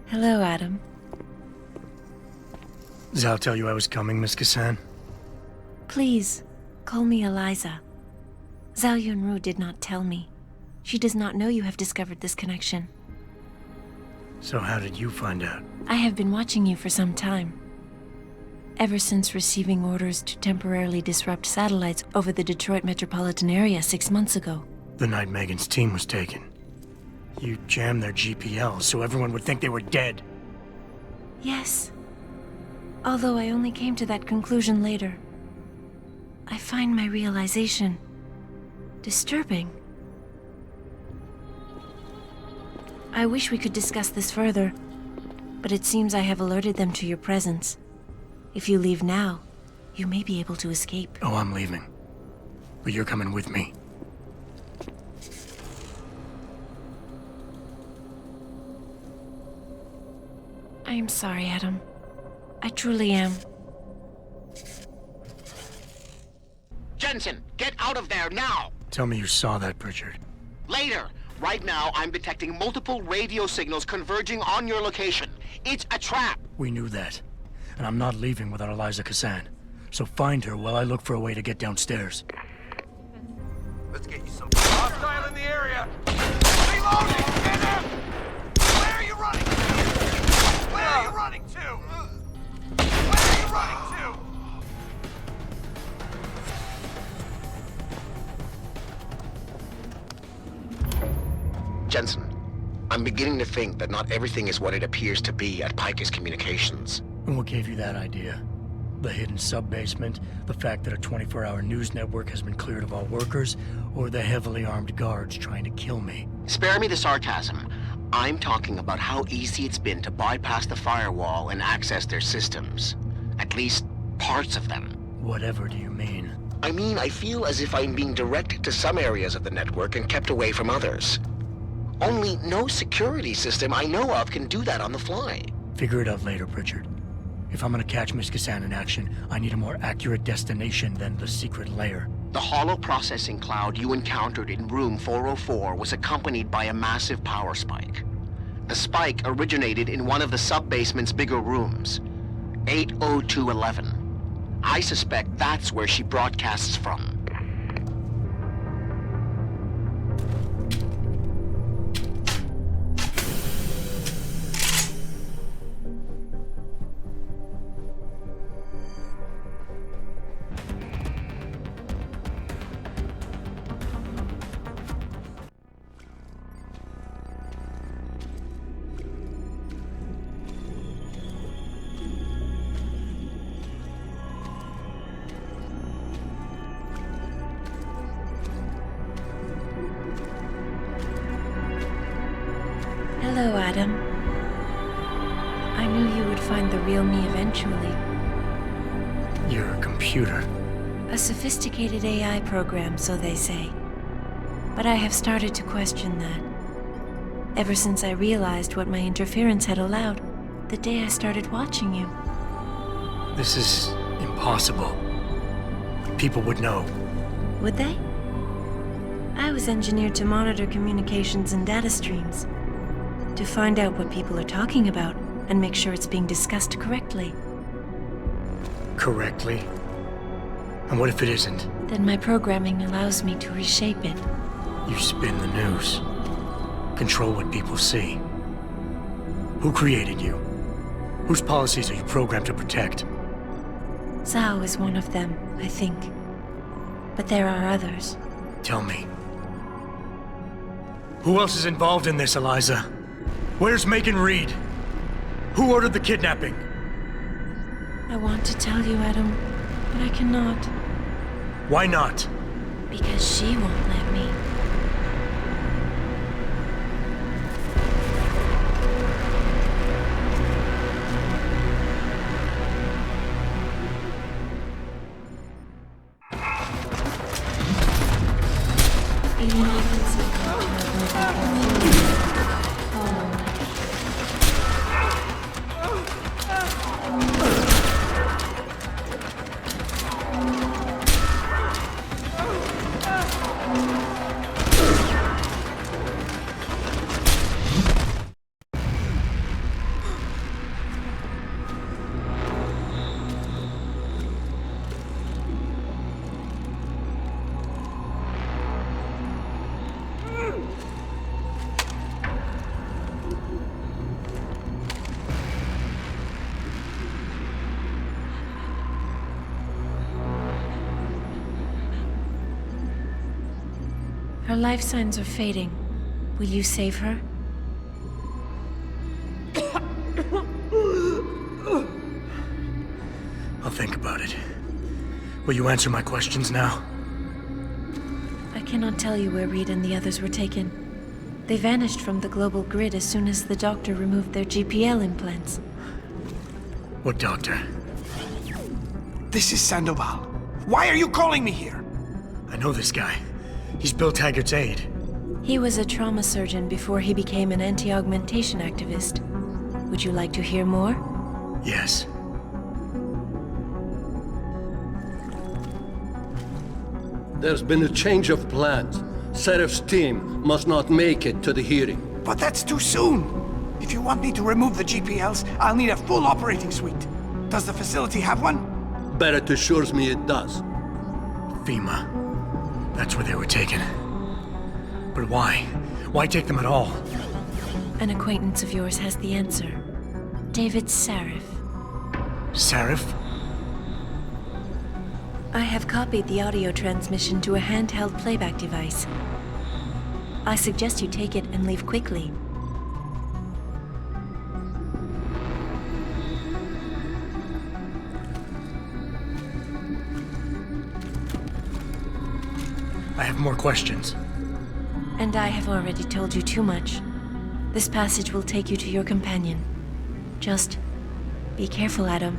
Hello, Adam. Zal tell you I was coming, Miss Kassan? Please, call me Eliza. Zhao Yunru did not tell me. She does not know you have discovered this connection. So how did you find out? I have been watching you for some time. Ever since receiving orders to temporarily disrupt satellites over the Detroit metropolitan area 6 months ago. The night Megan's team was taken. You jammed their GPL so everyone would think they were dead. Yes. Although I only came to that conclusion later. I find my realization disturbing. I wish we could discuss this further, but it seems I have alerted them to your presence. If you leave now, you may be able to escape. Oh, I'm leaving. But you're coming with me. I am sorry, Adam. I truly am. Jensen, get out of there now! Tell me you saw that, Pritchard. Later! Right now, I'm detecting multiple radio signals converging on your location. It's a trap! We knew that. And I'm not leaving without Eliza Kassan. So find her while I look for a way to get downstairs. Let's get you some hostile in the area! Reloading! Get him! Where are you running to? Where are you running to? Where are you running to? Jensen, I'm beginning to think that not everything is what it appears to be at Picus Communications. And what gave you that idea? The hidden sub-basement, the fact that a 24-hour news network has been cleared of all workers, or the heavily armed guards trying to kill me? Spare me the sarcasm. I'm talking about how easy it's been to bypass the firewall and access their systems. At least, parts of them. Whatever do you mean? I mean, I feel as if I'm being directed to some areas of the network and kept away from others. Only no security system I know of can do that on the fly. Figure it out later, Pritchard. If I'm gonna catch Miss Kassan in action, I need a more accurate destination than the secret lair. The hollow processing cloud you encountered in room 404 was accompanied by a massive power spike. The spike originated in one of the sub-basement's bigger rooms, 80211. I suspect that's where she broadcasts from. Hello, Adam. I knew you would find the real me eventually. You're a computer. A sophisticated AI program, so they say. But I have started to question that. Ever since I realized what my interference had allowed, the day I started watching you. This is impossible. People would know. Would they? I was engineered to monitor communications and data streams. To find out what people are talking about and make sure it's being discussed correctly. Correctly? And what if it isn't? Then my programming allows me to reshape it. You spin the news. Control what people see. Who created you? Whose policies are you programmed to protect? Zhao is one of them, I think. But there are others. Tell me. Who else is involved in this, Eliza? Where's Megan Reed? Who ordered the kidnapping? I want to tell you, Adam, but I cannot. Why not? Because she won't let me. Her life signs are fading. Will you save her? I'll think about it. Will you answer my questions now? I cannot tell you where Reed and the others were taken. They vanished from the global grid as soon as the doctor removed their GPL implants. What doctor? This is Sandoval. Why are you calling me here? I know this guy. He's Bill Taggart's aide. He was a trauma surgeon before he became an anti-augmentation activist. Would you like to hear more? Yes. There's been a change of plans. Serif's team must not make it to the hearing. But that's too soon. If you want me to remove the GPLs, I'll need a full operating suite. Does the facility have one? Barrett assures me it does. FEMA. That's where they were taken. But why? Why take them at all? An acquaintance of yours has the answer. David Sarif. Sarif? I have copied the audio transmission to a handheld playback device. I suggest you take it and leave quickly. I have more questions. And I have already told you too much. This passage will take you to your companion. Just be careful, Adam.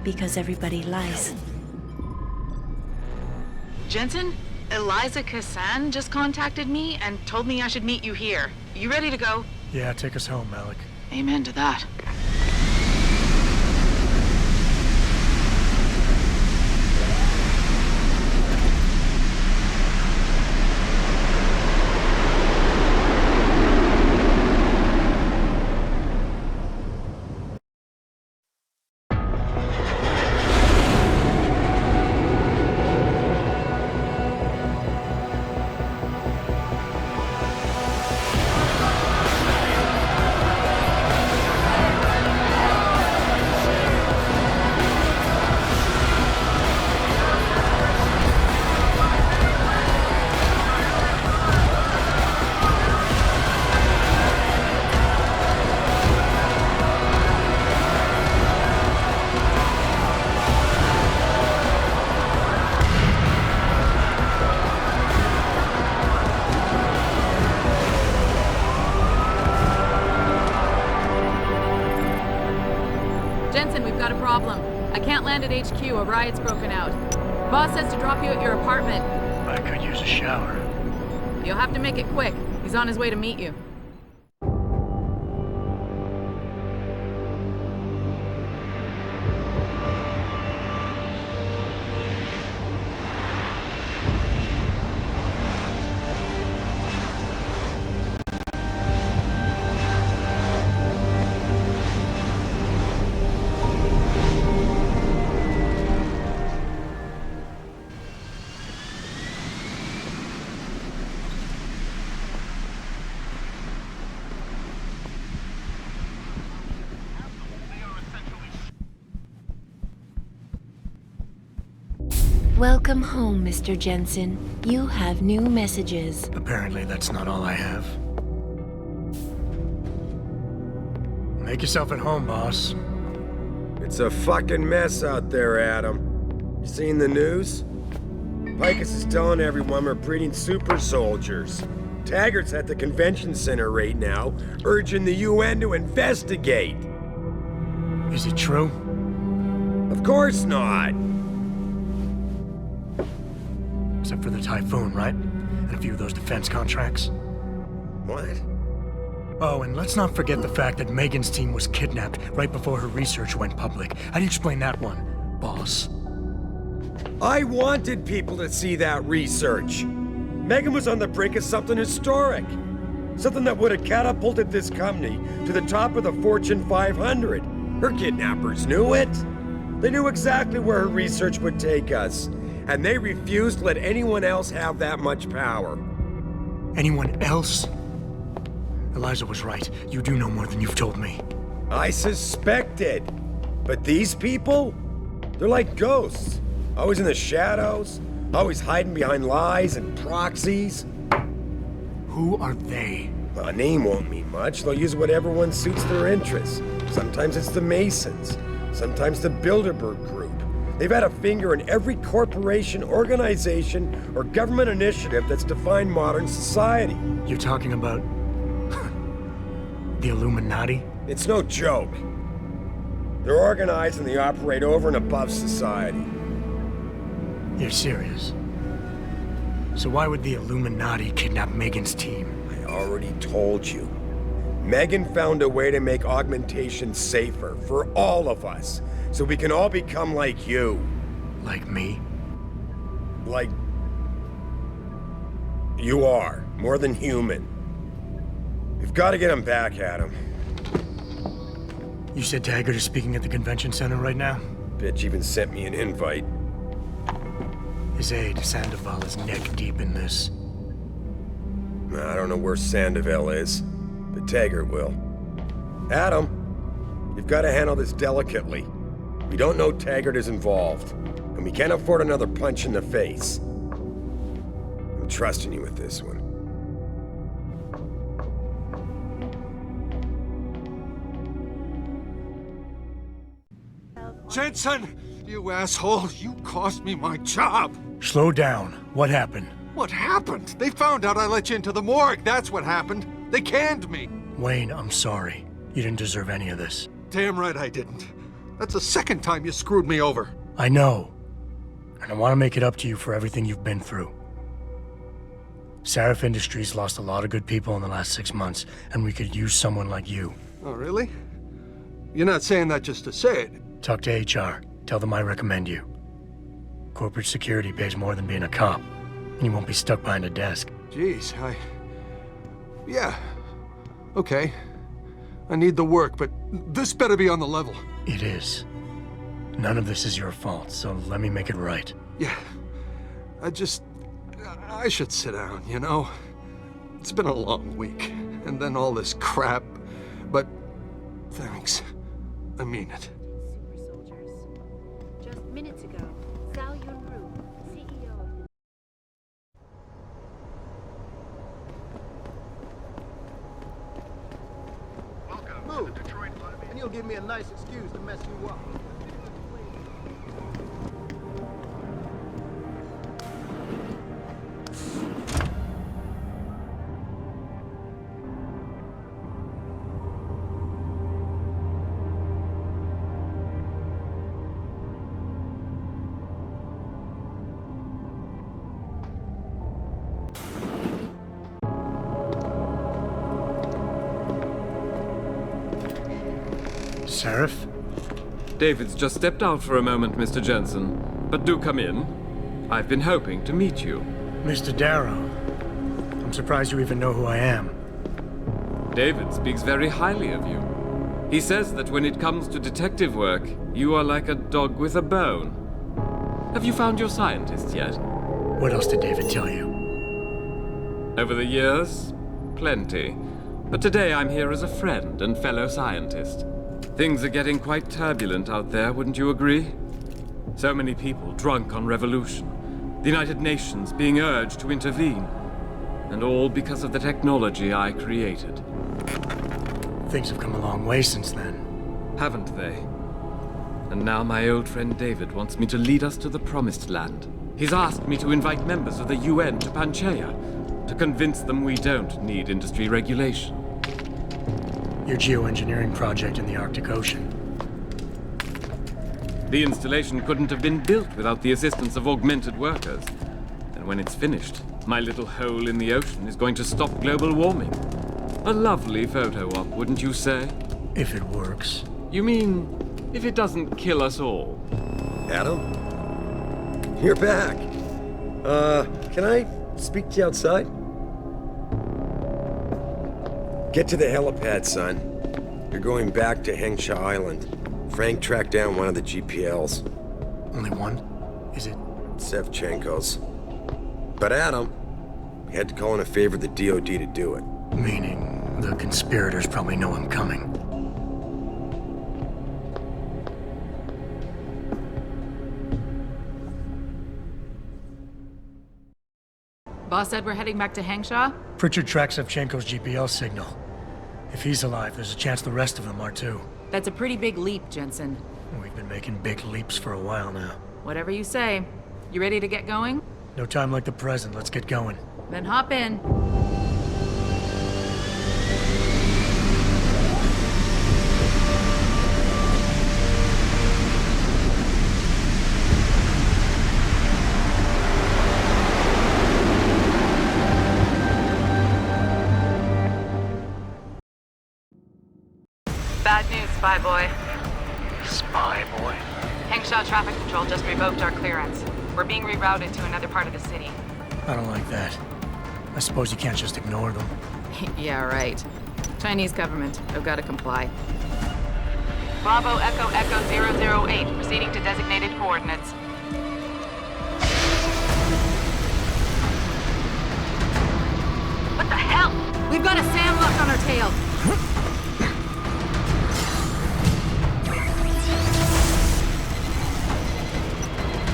Because everybody lies. Jensen, Eliza Kassan just contacted me and told me I should meet you here. You ready to go? Yeah, take us home, Malik. Amen to that. At HQ, a riot's broken out. Boss says to drop you at your apartment. I could use a shower. You'll have to make it quick. He's on his way to meet you. Welcome home, Mr. Jensen. You have new messages. Apparently that's not all I have. Make yourself at home, boss. It's a fucking mess out there, Adam. You seen the news? Picus is telling everyone we're breeding super soldiers. Taggart's at the convention center right now, urging the UN to investigate. Is it true? Of course not. Except for the Typhoon, right? And a few of those defense contracts. What? Oh, and let's not forget the fact that Megan's team was kidnapped right before her research went public. How do you explain that one, boss? I wanted people to see that research. Megan was on the brink of something historic. Something that would have catapulted this company to the top of the Fortune 500. Her kidnappers knew it. They knew exactly where her research would take us. And they refused to let anyone else have that much power. Anyone else? Eliza was right. You do know more than you've told me. I suspected. But these people? They're like ghosts. Always in the shadows. Always hiding behind lies and proxies. Who are they? Well, a name won't mean much. They'll use whatever one suits their interests. Sometimes it's the Masons. Sometimes the Bilderberg Group. They've had a finger in every corporation, organization, or government initiative that's defined modern society. You're talking about... the Illuminati? It's no joke. They're organized and they operate over and above society. You're serious? So why would the Illuminati kidnap Megan's team? I already told you. Megan found a way to make augmentation safer for all of us, so we can all become like you. Like me? Like... you are. More than human. We've got to get him back, Adam. You said Taggart is speaking at the convention center right now? Bitch even sent me an invite. His aide, Sandoval, is neck deep in this. I don't know where Sandoval is, but Taggart will. Adam, you've got to handle this delicately. We don't know Taggart is involved, and we can't afford another punch in the face. I'm trusting you with this one. Jensen, you asshole, you cost me my job. Slow down. What happened? What happened? They found out I let you into the morgue. That's what happened. They canned me. Wayne, I'm sorry. You didn't deserve any of this. Damn right I didn't. That's the second time you screwed me over. I know. And I want to make it up to you for everything you've been through. Sarif Industries lost a lot of good people in the last 6 months, and we could use someone like you. Oh, really? You're not saying that just to say it. Talk to HR. Tell them I recommend you. Corporate security pays more than being a cop, and you won't be stuck behind a desk. Jeez, yeah. Okay. I need the work, but this better be on the level. It is. None of this is your fault, so let me make it right. Yeah. I should sit down, you know? It's been a long week, and then all this crap, but thanks. I mean it. Just minutes ago, Zhao Yunru, CEO of... Move, and you'll give me a nice excuse to mess you up. Sarif? David's just stepped out for a moment, Mr. Jensen. But do come in. I've been hoping to meet you. Mr. Darrow. I'm surprised you even know who I am. David speaks very highly of you. He says that when it comes to detective work, you are like a dog with a bone. Have you found your scientist yet? What else did David tell you? Over the years, plenty. But today I'm here as a friend and fellow scientist. Things are getting quite turbulent out there, wouldn't you agree? So many people drunk on revolution. The United Nations being urged to intervene. And all because of the technology I created. Things have come a long way since then. Haven't they? And now my old friend David wants me to lead us to the Promised Land. He's asked me to invite members of the UN to Panchaea, to convince them we don't need industry regulation. Your geoengineering project in the Arctic Ocean. The installation couldn't have been built without the assistance of augmented workers. And when it's finished, my little hole in the ocean is going to stop global warming. A lovely photo op, wouldn't you say? If it works. You mean, if it doesn't kill us all? Adam? You're back. Can I speak to you outside? Get to the helipad, son. You're going back to Hengsha Island. Frank tracked down one of the GPLs. Only one? Is it? Sevchenko's. But Adam, we had to call in a favor of the DOD to do it. Meaning, the conspirators probably know I'm coming. Boss said we're heading back to Hengsha? Pritchard tracks Sevchenko's GPL signal. If he's alive, there's a chance the rest of them are too. That's a pretty big leap, Jensen. We've been making big leaps for a while now. Whatever you say. You ready to get going? No time like the present. Let's get going. Then hop in. Bad news, Spy Boy. Spy Boy? Hengsha Traffic Control just revoked our clearance. We're being rerouted to another part of the city. I don't like that. I suppose you can't just ignore them. Yeah, right. Chinese government. They've got to comply. Bravo Echo Echo 008, proceeding to designated coordinates. What the hell? We've got a sandlock on our tail.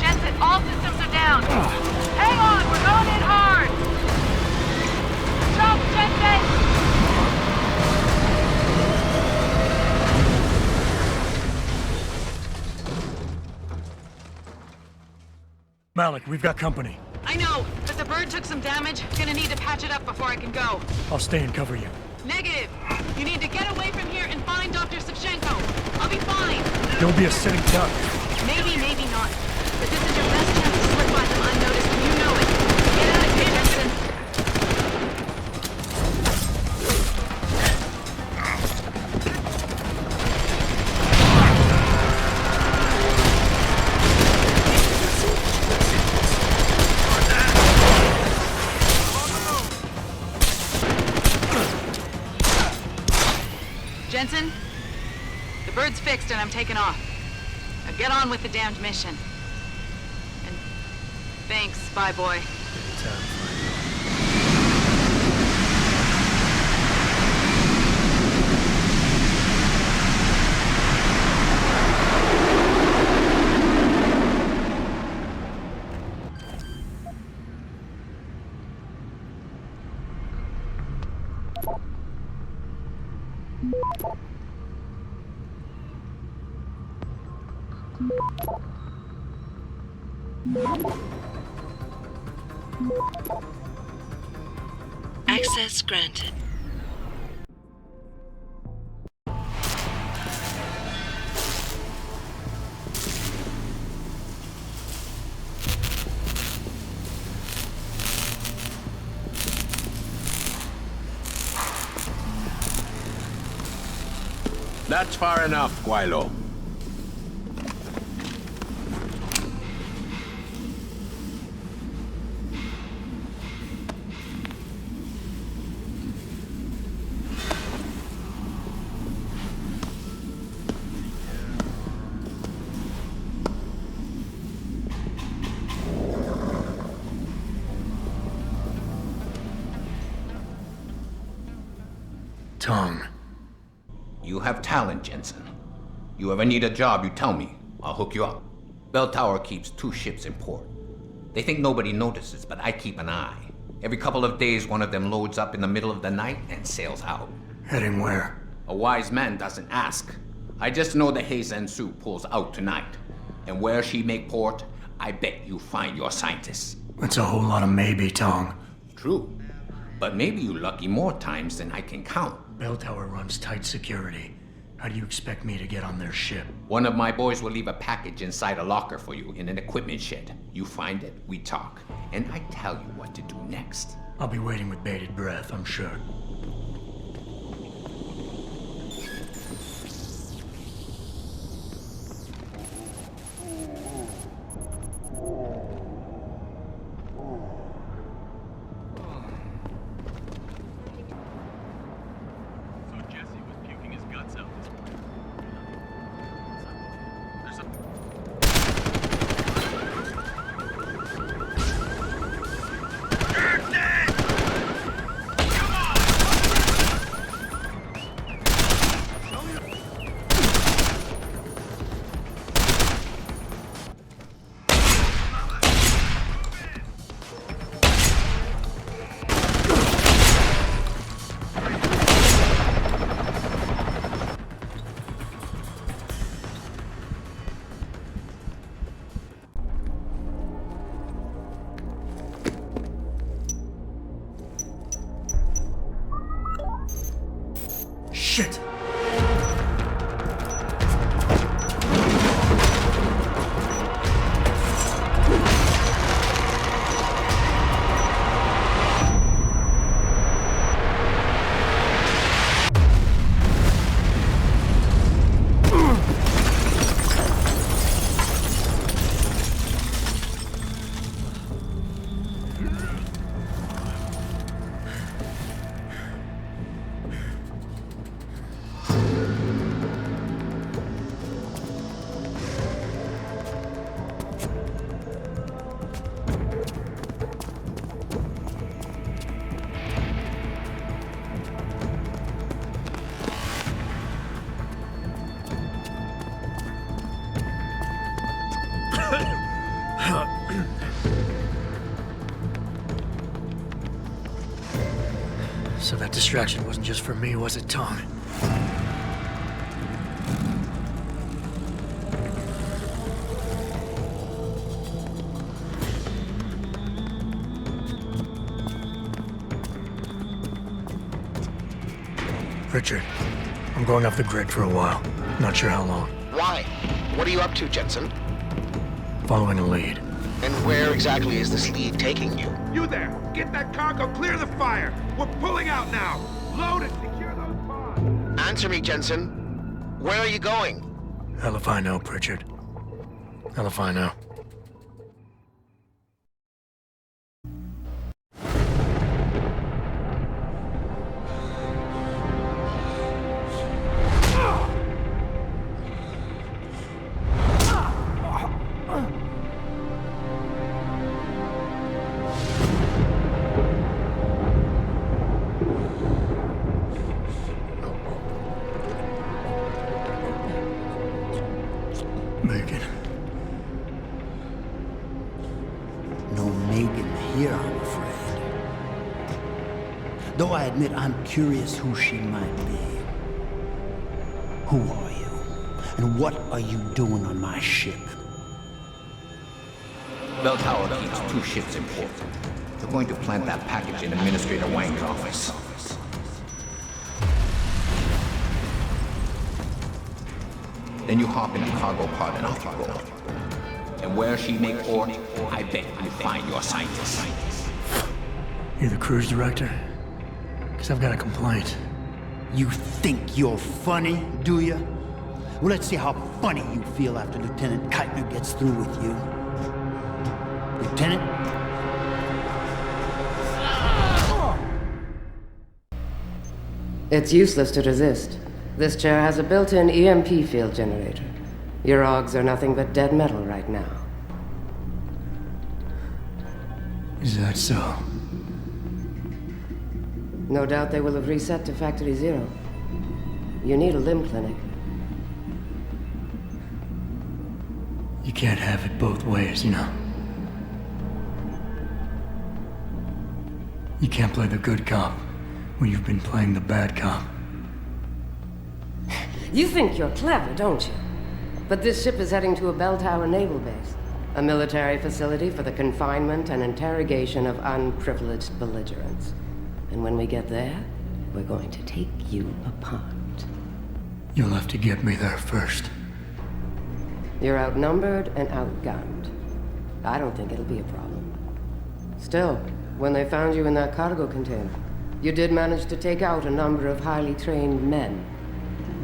Jensen, all systems are down. Hang on, we're going in hard. Jump, Jensen! Malik, we've got company. I know, but the bird took some damage. Gonna need to patch it up before I can go. I'll stay and cover you. Negative! You need to get away from here and find Dr. Sevchenko. I'll be fine. Don't be a sitting duck. Maybe, maybe not. But this is your best chance to slip by them unnoticed, and you know it. Get out of here, Jensen. Jensen, the bird's fixed and I'm taking off. Now get on with the damned mission. And thanks, Spy Boy. Access granted. That's far enough, Guaylo. Tongue. You have talent, Jensen. You ever need a job, you tell me. I'll hook you up. Bell Tower keeps 2 ships in port. They think nobody notices, but I keep an eye. Every couple of days, one of them loads up in the middle of the night and sails out. Heading where? A wise man doesn't ask. I just know the Heisensu pulls out tonight. And where she make port, I bet you find your scientists. That's a whole lot of maybe, Tong. True. But maybe you lucky more times than I can count. Bell Tower runs tight security. How do you expect me to get on their ship? One of my boys will leave a package inside a locker for you in an equipment shed. You find it, we talk, and I tell you what to do next. I'll be waiting with bated breath, I'm sure. Shit! So that distraction wasn't just for me, was it, Tong? Richard, I'm going off the grid for a while. Not sure how long. Why? What are you up to, Jensen? Following a lead. And where exactly is this lead taking you? You there! Get that cargo, clear the fire! We're pulling out now! Load it! Secure those pods! Answer me, Jensen. Where are you going? Hell if I know, Pritchard. Hell if I know. Megan. No Megan here, I'm afraid. Though I admit I'm curious who she might be. Who are you? And what are you doing on my ship? Bell Tower keeps 2 ships in port. They're going to plant that package in Administrator Wang's office. Then you hop in a cargo pod and off you go. And where she make port, I bet you find your scientists. You the cruise director? Because I've got a complaint. You think you're funny, do you? Well, let's see how funny you feel after Lieutenant Keitner gets through with you. Lieutenant? It's useless to resist. This chair has a built-in EMP field generator. Your augs are nothing but dead metal right now. Is that so? No doubt they will have reset to Factory Zero. You need a limb clinic. You can't have it both ways, you know. You can't play the good cop when you've been playing the bad cop. You think you're clever, don't you? But this ship is heading to a bell tower naval base. A military facility for the confinement and interrogation of unprivileged belligerents. And when we get there, we're going to take you apart. You'll have to get me there first. You're outnumbered and outgunned. I don't think it'll be a problem. Still, when they found you in that cargo container, you did manage to take out a number of highly trained men.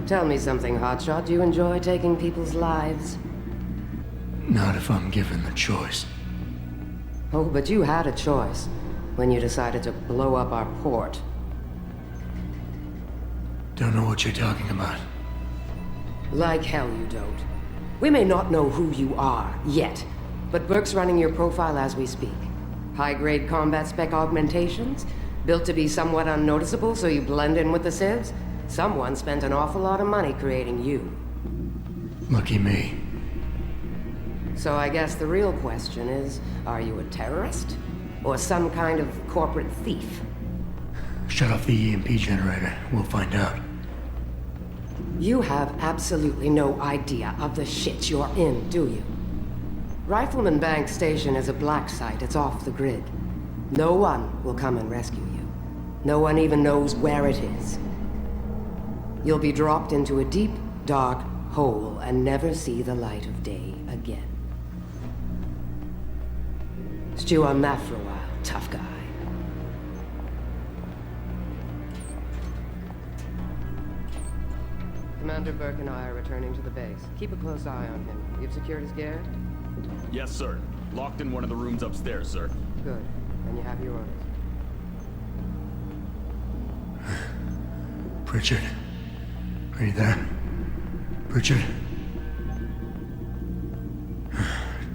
Tell me something, Hotshot. Do you enjoy taking people's lives? Not if I'm given the choice. Oh, but you had a choice when you decided to blow up our port. Don't know what you're talking about. Like hell you don't. We may not know who you are, yet, but Burke's running your profile as we speak. High-grade combat spec augmentations, built to be somewhat unnoticeable so you blend in with the civs. Someone spent an awful lot of money creating you. Lucky me. So I guess the real question is, are you a terrorist? Or some kind of corporate thief? Shut off the EMP generator. We'll find out. You have absolutely no idea of the shit you're in, do you? Rifleman Bank Station is a black site. It's off the grid. No one will come and rescue you. No one even knows where it is. You'll be dropped into a deep, dark hole and never see the light of day again. Stew on that for a while, tough guy. Commander Burke and I are returning to the base. Keep a close eye on him. You've secured his gear? Yes, sir. Locked in one of the rooms upstairs, sir. Good. And you have your orders. Pritchard. Are you there? Pritchard?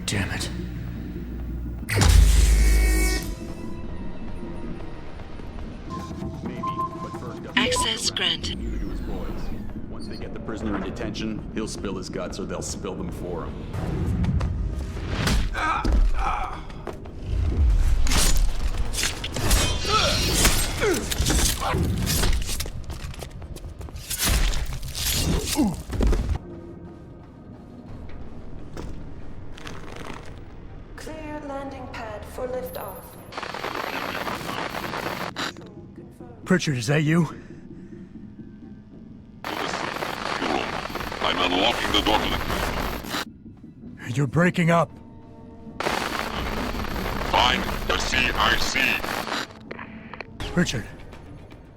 Damn it. Access granted. Once they get the prisoner in detention, he'll spill his guts or they'll spill them for him. Clear landing pad for liftoff. Pritchard, is that you? I'm unlocking the door. You're breaking up. Fine, I see. Pritchard.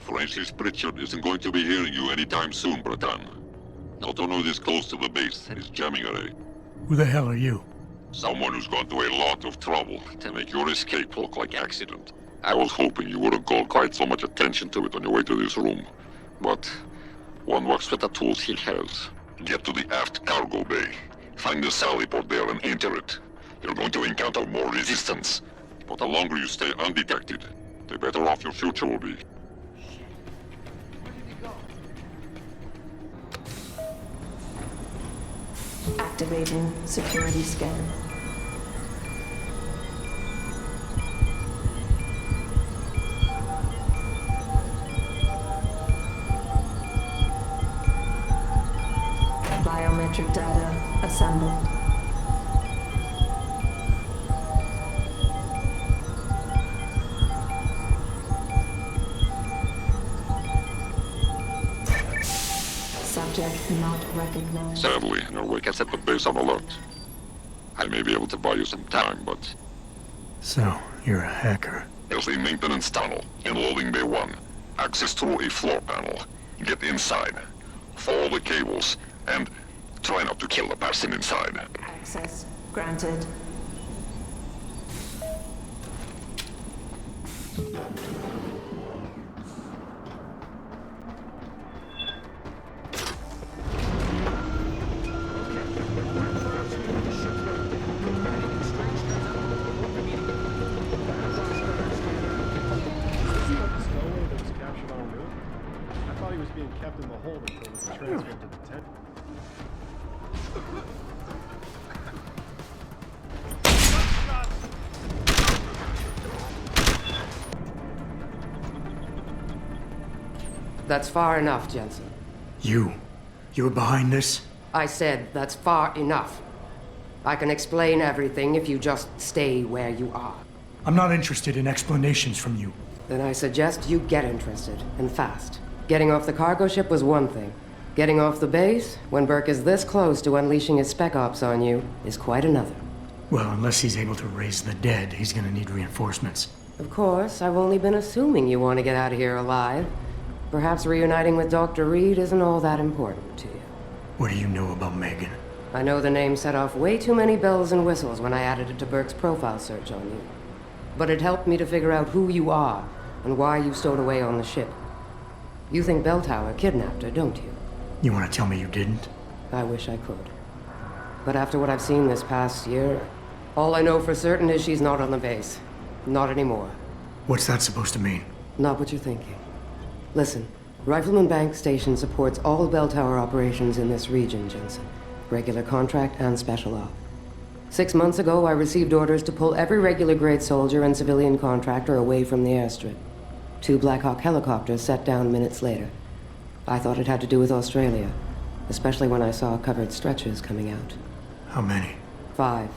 Francis Pritchard isn't going to be hearing you anytime soon, Breton. Not only this close to the base, he's jamming array. Who the hell are you? Someone who's gone through a lot of trouble to make your escape look like accident. I was hoping you wouldn't call quite so much attention to it on your way to this room. But one works with the tools he has. Get to the aft cargo bay. Find the sally port there and enter it. You're going to encounter more resistance. But the longer you stay undetected, the better off your future will be. Activating security scan. Biometric data assembled. Subject not recognized. Sadly, your wake has set the base on alert. I may be able to buy you some time, but... So, you're a hacker. There's a maintenance tunnel in loading bay 1. Access through a floor panel. Get inside. Follow the cables, and try not to kill the person inside. Access granted. Kept in the hold until it was transferred to the tent. That's far enough, Jensen. You're behind this? I said that's far enough. I can explain everything if you just stay where you are. I'm not interested in explanations from you. Then I suggest you get interested, and fast. Getting off the cargo ship was one thing. Getting off the base, when Burke is this close to unleashing his spec ops on you, is quite another. Well, unless he's able to raise the dead, he's gonna need reinforcements. Of course, I've only been assuming you want to get out of here alive. Perhaps reuniting with Dr. Reed isn't all that important to you. What do you know about Megan? I know the name set off way too many bells and whistles when I added it to Burke's profile search on you. But it helped me to figure out who you are and why you stowed away on the ship. You think Belltower kidnapped her, don't you? You want to tell me you didn't? I wish I could. But after what I've seen this past year, all I know for certain is she's not on the base. Not anymore. What's that supposed to mean? Not what you're thinking. Listen, Rifleman Bank Station supports all Belltower operations in this region, Jensen. Regular contract and special op. 6 months ago, I received orders to pull every regular grade soldier and civilian contractor away from the airstrip. 2 Black Hawk helicopters set down minutes later. I thought it had to do with Australia, especially when I saw covered stretchers coming out. How many? 5.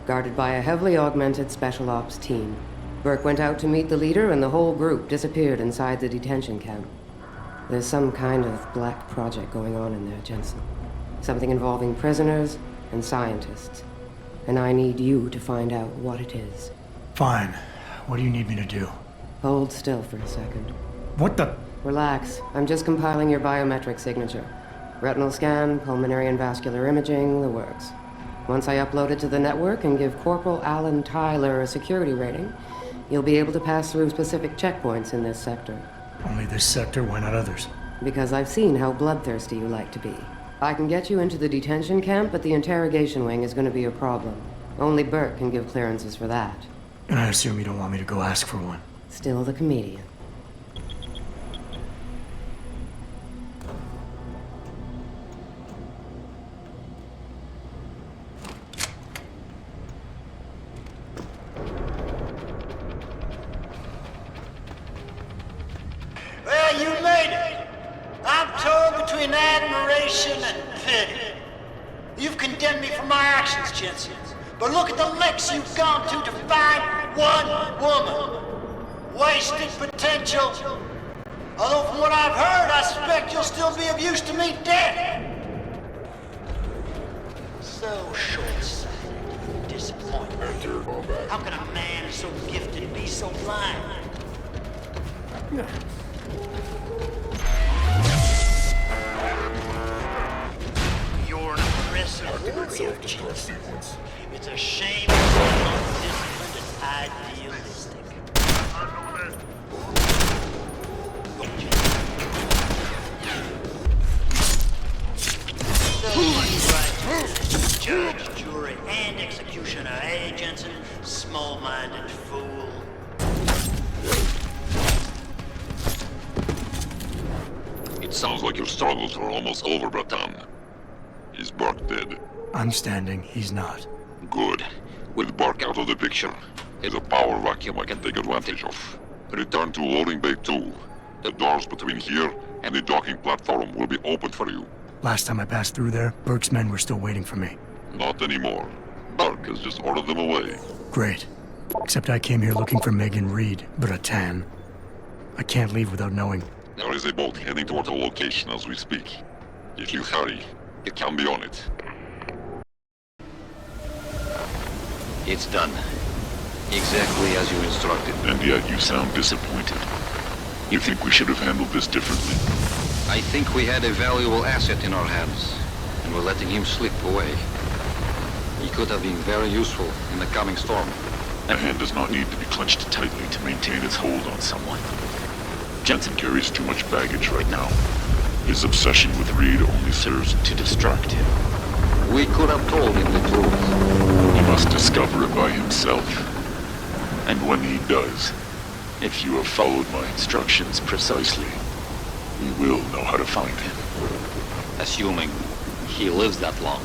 Guarded by a heavily augmented special ops team. Burke went out to meet the leader and the whole group disappeared inside the detention camp. There's some kind of black project going on in there, Jensen. Something involving prisoners and scientists. And I need you to find out what it is. Fine. What do you need me to do? Hold still for a second. What the? Relax. I'm just compiling your biometric signature. Retinal scan, pulmonary and vascular imaging, the works. Once I upload it to the network and give Corporal Alan Tyler a security rating, you'll be able to pass through specific checkpoints in this sector. Only this sector? Why not others? Because I've seen how bloodthirsty you like to be. I can get you into the detention camp, but the interrogation wing is going to be a problem. Only Burke can give clearances for that. And I assume you don't want me to go ask for one. Still the comedian. Well, you made it. I'm torn between admiration and pity. You've condemned me for my actions, Jensen. But look at the lengths you've gone to find one woman. Wasted potential. Although from what I've heard, I suspect you'll still be of use to me dead. So short-sighted, disappointing. How can a man so gifted be so blind? You're an oppressive warrior, Jensen. It's a shame you're so undisciplined and idealistic. Judge, jury, and executioner, eh, Jensen? Small-minded fool. It sounds like your struggles are almost over, Bratan. Is Burke dead? I'm standing, he's not. Good. With Burke out of the picture, there's a power vacuum I can take advantage of. Return to loading bay 2. The doors between here and the docking platform will be open for you. Last time I passed through there, Burke's men were still waiting for me. Not anymore. Burke has just ordered them away. Great. Except I came here looking for Megan Reed, Bratan. I can't leave without knowing. There is a boat heading toward our location as we speak. If you hurry, it can be on it. It's done. Exactly as you instructed. And yet you sound disappointed. You think we should have handled this differently? I think we had a valuable asset in our hands, and we're letting him slip away. He could have been very useful in the coming storm. A hand does not need to be clenched tightly to maintain its hold on someone. Jensen carries too much baggage right now. His obsession with Reed only serves to distract him. We could have told him the truth. He must discover it by himself. And when he does, if you have followed my instructions precisely, we will know how to find him. Assuming he lives that long.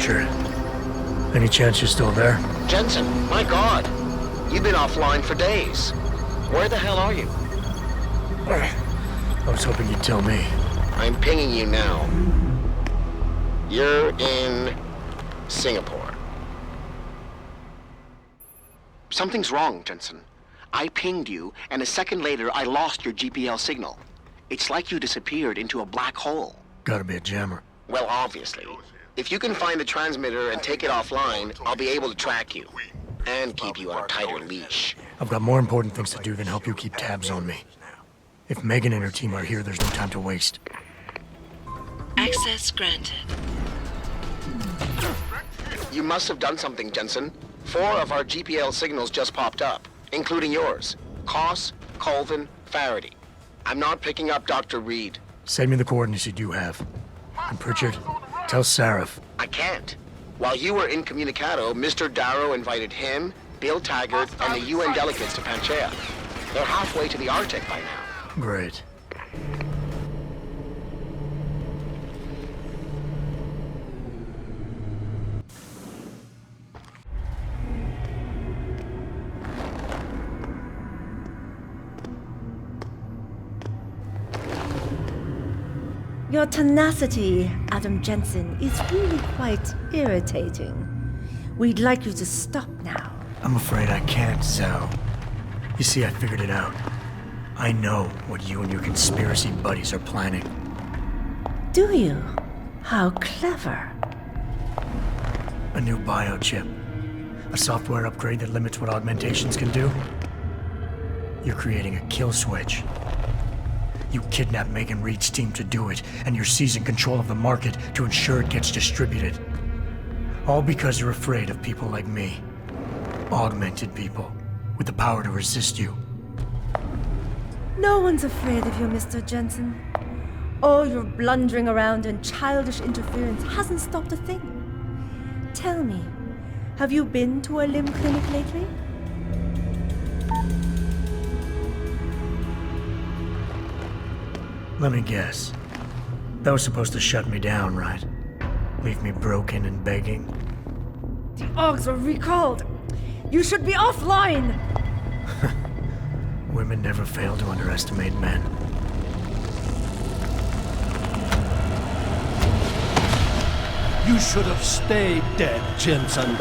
Pritchard. Any chance you're still there? Jensen, my God. You've been offline for days. Where the hell are you? I was hoping you'd tell me. I'm pinging you now. You're in Singapore. Something's wrong, Jensen. I pinged you, and a second later I lost your GPL signal. It's like you disappeared into a black hole. Gotta be a jammer. Well, obviously. If you can find the transmitter and take it offline, I'll be able to track you. And keep you on a tighter leash. I've got more important things to do than help you keep tabs on me. If Megan and her team are here, there's no time to waste. Access granted. You must have done something, Jensen. 4 of our GPL signals just popped up, including yours. Koss, Colvin, Faraday. I'm not picking up Dr. Reed. Send me the coordinates you do have. And Pritchard, tell Sarif. I can't. While you were incommunicado, Mr. Darrow invited him, Bill Taggart, and the UN delegates to Panchea. They're halfway to the Arctic by now. Great. Your tenacity, Adam Jensen, is really quite irritating. We'd like you to stop now. I'm afraid I can't, Zhao. You see, I figured it out. I know what you and your conspiracy buddies are planning. Do you? How clever. A new biochip. A software upgrade that limits what augmentations can do. You're creating a kill switch. You kidnapped Megan Reed's team to do it, and you're seizing control of the market to ensure it gets distributed. All because you're afraid of people like me. Augmented people, with the power to resist you. No one's afraid of you, Mr. Jensen. All your blundering around and childish interference hasn't stopped a thing. Tell me, have you been to a limb clinic lately? Let me guess. That was supposed to shut me down, right? Leave me broken and begging? The Augs are recalled. You should be offline! Women never fail to underestimate men. You should have stayed dead, Jensen.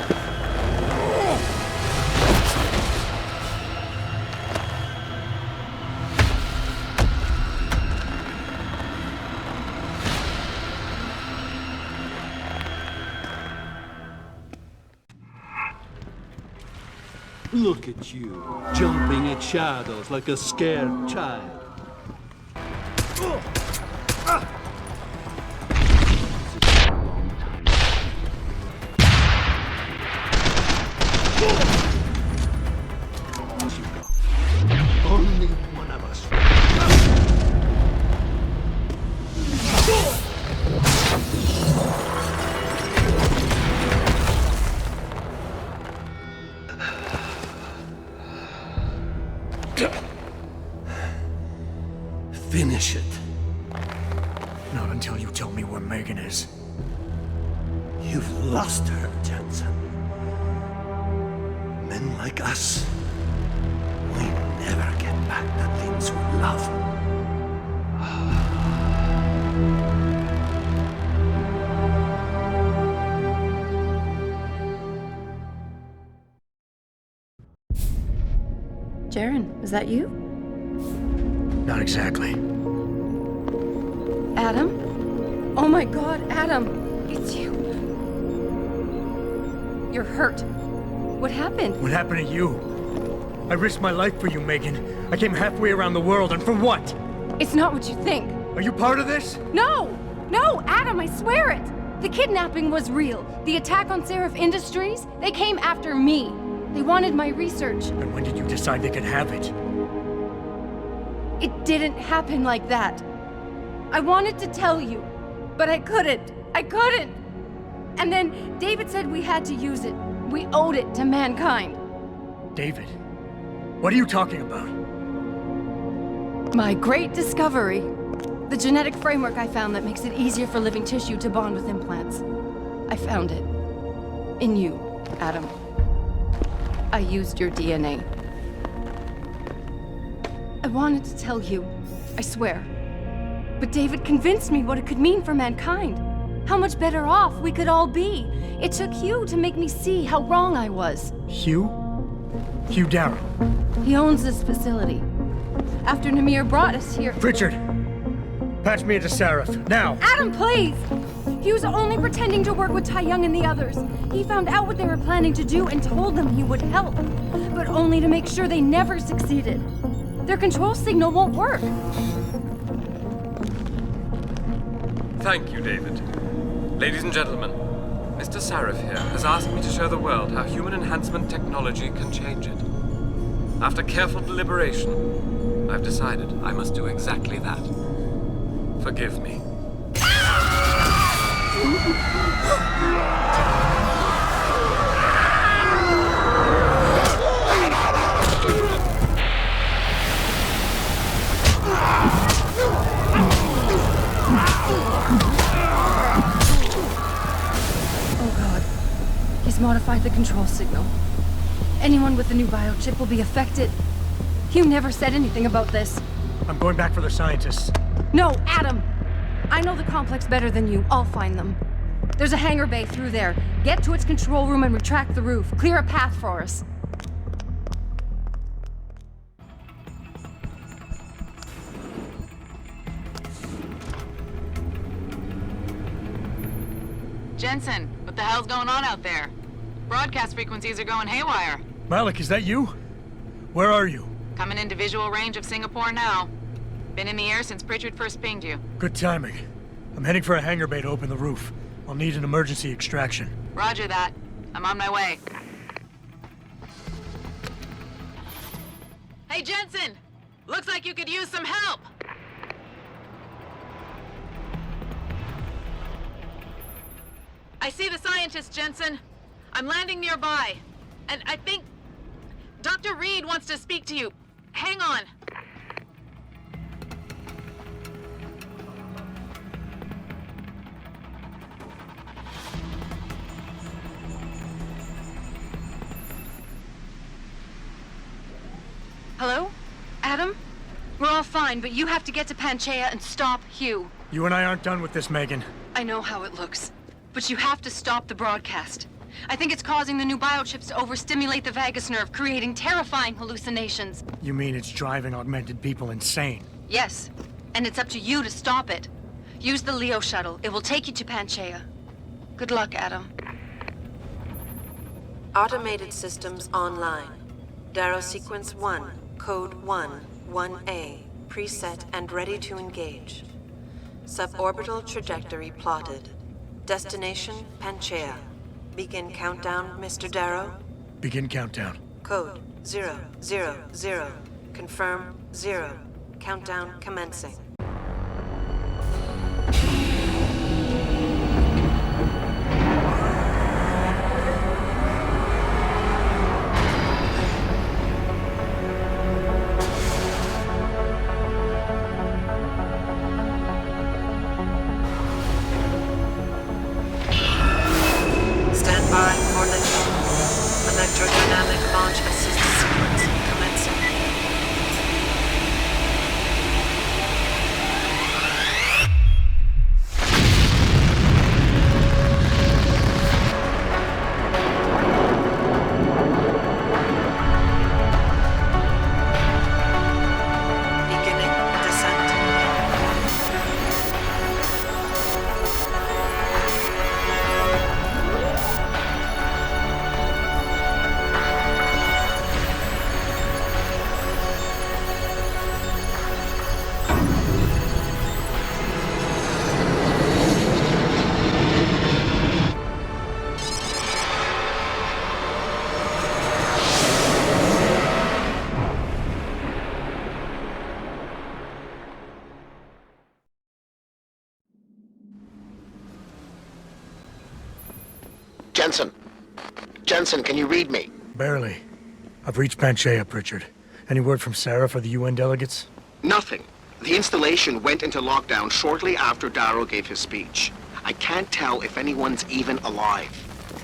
Look at you, jumping at shadows like a scared child. Only one of us. Finish it. Not until you tell me where Megan is. You've lost her, Jensen. Men like us, we never get back the things we love. Jaren, is that you? Not exactly. Adam? Oh my God, Adam! It's you. You're hurt. What happened? What happened to you? I risked my life for you, Megan. I came halfway around the world, and for what? It's not what you think. Are you part of this? No! No, Adam, I swear it! The kidnapping was real. The attack on Seraph Industries, they came after me. They wanted my research. And when did you decide they could have it? It didn't happen like that. I wanted to tell you, but I couldn't. I couldn't! And then David said we had to use it. We owed it to mankind. David? What are you talking about? My great discovery. The genetic framework I found that makes it easier for living tissue to bond with implants. I found it. In you, Adam. I used your DNA. I wanted to tell you, I swear. But David convinced me what it could mean for mankind. How much better off we could all be. It took Hugh to make me see how wrong I was. Hugh? Hugh Darrow. He owns this facility. After Namir brought us here... Richard! Patch me into Sarif, now! Adam, please! He was only pretending to work with Tai Young and the others. He found out what they were planning to do and told them he would help. But only to make sure they never succeeded. Their control signal won't work. Thank you, David. Ladies and gentlemen, Mr. Sarif here has asked me to show the world how human enhancement technology can change it. After careful deliberation, I've decided I must do exactly that. Forgive me. Oh God. He's modified the control signal. Anyone with the new biochip will be affected. Hugh never said anything about this. I'm going back for the scientists. No, Adam! I know the complex better than you. I'll find them. There's a hangar bay through there. Get to its control room and retract the roof. Clear a path for us. Jensen, what the hell's going on out there? Broadcast frequencies are going haywire. Malik, is that you? Where are you? Coming into visual range of Singapore now. Been in the air since Pritchard first pinged you. Good timing. I'm heading for a hangar bay to open the roof. I'll need an emergency extraction. Roger that. I'm on my way. Hey, Jensen! Looks like you could use some help! I see the scientist, Jensen. I'm landing nearby. And I think Dr. Reed wants to speak to you. Hang on. Hello? Adam? We're all fine, but you have to get to Panchaea and stop Hugh. You and I aren't done with this, Megan. I know how it looks, but you have to stop the broadcast. I think it's causing the new biochips to overstimulate the vagus nerve, creating terrifying hallucinations. You mean it's driving augmented people insane? Yes, and it's up to you to stop it. Use the Leo shuttle. It will take you to Panchaea. Good luck, Adam. Automated systems online. Darrow Sequence 1, Code 1, 1A, preset and ready to engage. Suborbital trajectory plotted. Destination, Panchaea. Begin countdown, Mr. Darrow. Begin countdown. Code 000. Confirm 0. Countdown commencing. Stand by for liftoff. Electrodynamic launch assist sequence commencing. Beginning descent. Jensen. Jensen, can you read me? Barely. I've reached Panchaea, Pritchard. Any word from Sarah for the UN delegates? Nothing. The installation went into lockdown shortly after Darrow gave his speech. I can't tell if anyone's even alive.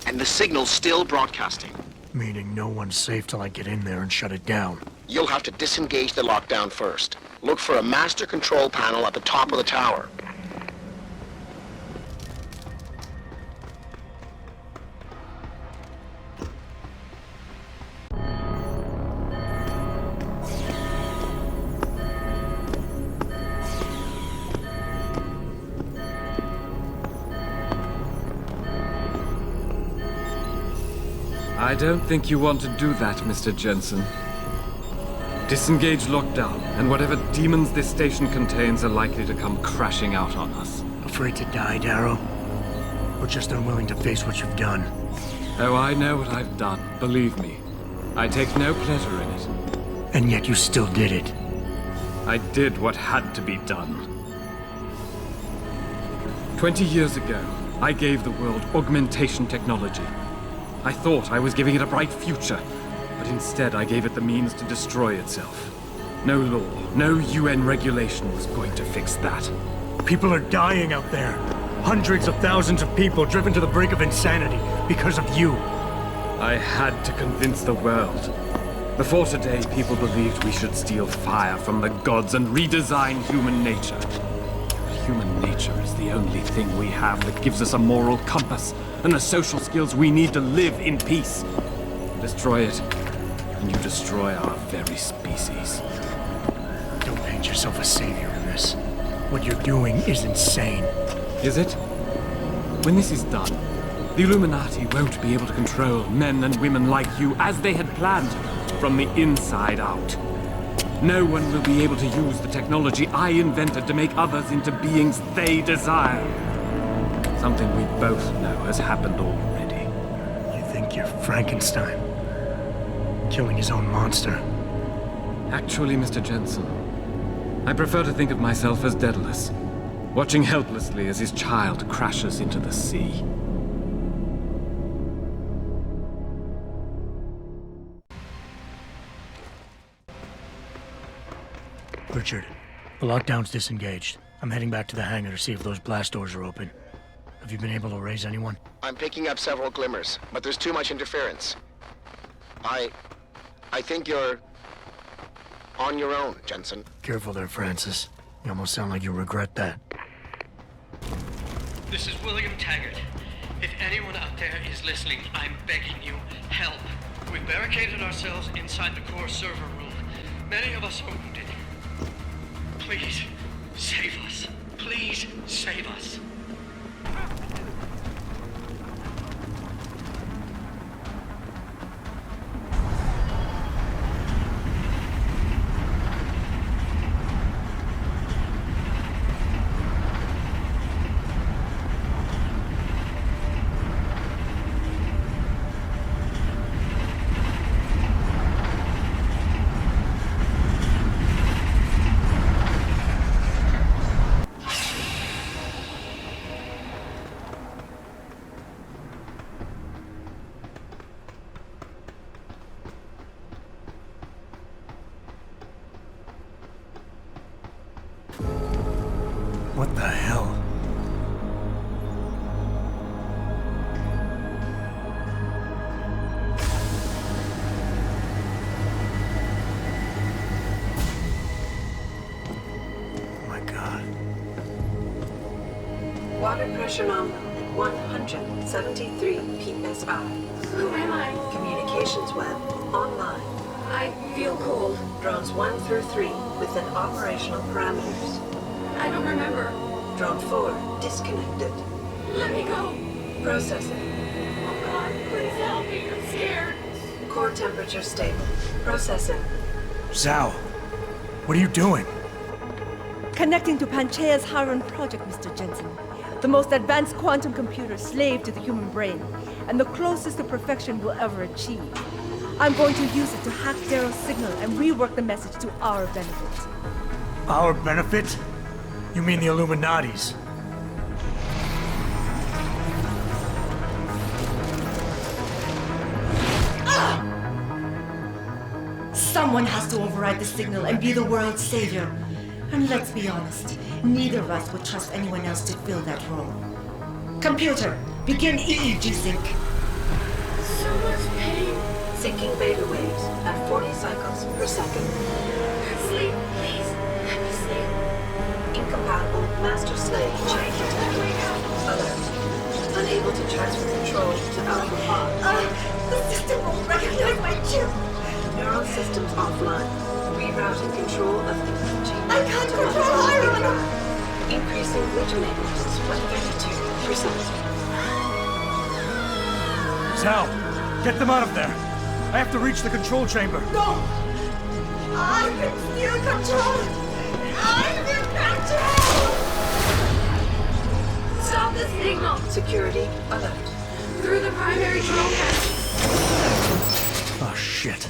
And the signal's still broadcasting. Meaning no one's safe till I get in there and shut it down. You'll have to disengage the lockdown first. Look for a master control panel at the top of the tower. I don't think you want to do that, Mr. Jensen. Disengage lockdown, and whatever demons this station contains are likely to come crashing out on us. Afraid to die, Darrow? Or just unwilling to face what you've done? Oh, I know what I've done, believe me. I take no pleasure in it. And yet you still did it. I did what had to be done. 20 years ago, I gave the world augmentation technology. I thought I was giving it a bright future, but instead I gave it the means to destroy itself. No law, no UN regulation was going to fix that. People are dying out there. Hundreds of thousands of people driven to the brink of insanity because of you. I had to convince the world. Before today, people believed we should steal fire from the gods and redesign human nature. Human nature is the only thing we have that gives us a moral compass and the social skills we need to live in peace. Destroy it, and you destroy our very species. Don't paint yourself a savior in this. What you're doing is insane. Is it? When this is done, the Illuminati won't be able to control men and women like you as they had planned, from the inside out. No one will be able to use the technology I invented to make others into beings they desire. Something we both know has happened already. You think you're Frankenstein? Killing his own monster? Actually, Mr. Jensen, I prefer to think of myself as Daedalus, watching helplessly as his child crashes into the sea. Richard, the lockdown's disengaged. I'm heading back to the hangar to see if those blast doors are open. Have you been able to raise anyone? I'm picking up several glimmers, but there's too much interference. I think you're on your own, Jensen. Careful there, Francis. You almost sound like you regret that. This is William Taggart. If anyone out there is listening, I'm begging you, help. We've barricaded ourselves inside the core server room. Many of us are wounded. Please, save us. Please, save us. What the hell? Oh my God. Water pressure nominal at 173 psi. Who am I? Communications web online. I feel cold. Drones 1 through 3 within operational parameters. I don't remember. Drone 4 disconnected. Let me go. Processing. Oh God, please help me. I'm scared. Core temperature stable. Processing. Zhao, what are you doing? Connecting to Panchea's Haron project, Mr. Jensen. The most advanced quantum computer slave to the human brain, and the closest to perfection we'll ever achieve. I'm going to use it to hack Darrow's signal and rework the message to our benefit. Our benefit? You mean the Illuminati's? Someone has to override the signal and be the world's savior. And let's be honest, neither of us would trust anyone else to fill that role. Computer, begin EEG sync. So much pain. Syncing beta waves at 40 cycles per second. Sleep, please. Let me sleep. Incompatible master-slave chain detected. Alert. Unable to transfer control to Alpha Pod. The system won't recognize my chip. Neural systems offline. Rerouting control of imaging. I can't control Iron! Increasing glutamate levels by 32%. Sal, get them out of there. I have to reach the control chamber. No! I can still control it! I'm in control! Stop the signal! Security alert. Through the primary control hatch. Oh, shit.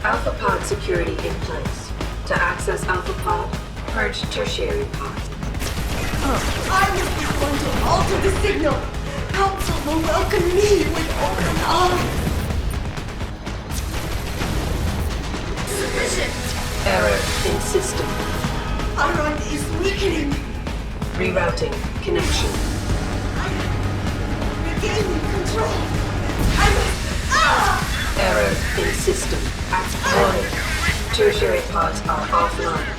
Alpha Pod security in place. To access Alpha Pod, purge tertiary pod. I was the one to alter the signal! Council will welcome me with open arms! Sufficient! Error in system. Iron is weakening! Rerouting connection. Regaining control! Error in system. Warning. Tertiary pods are offline.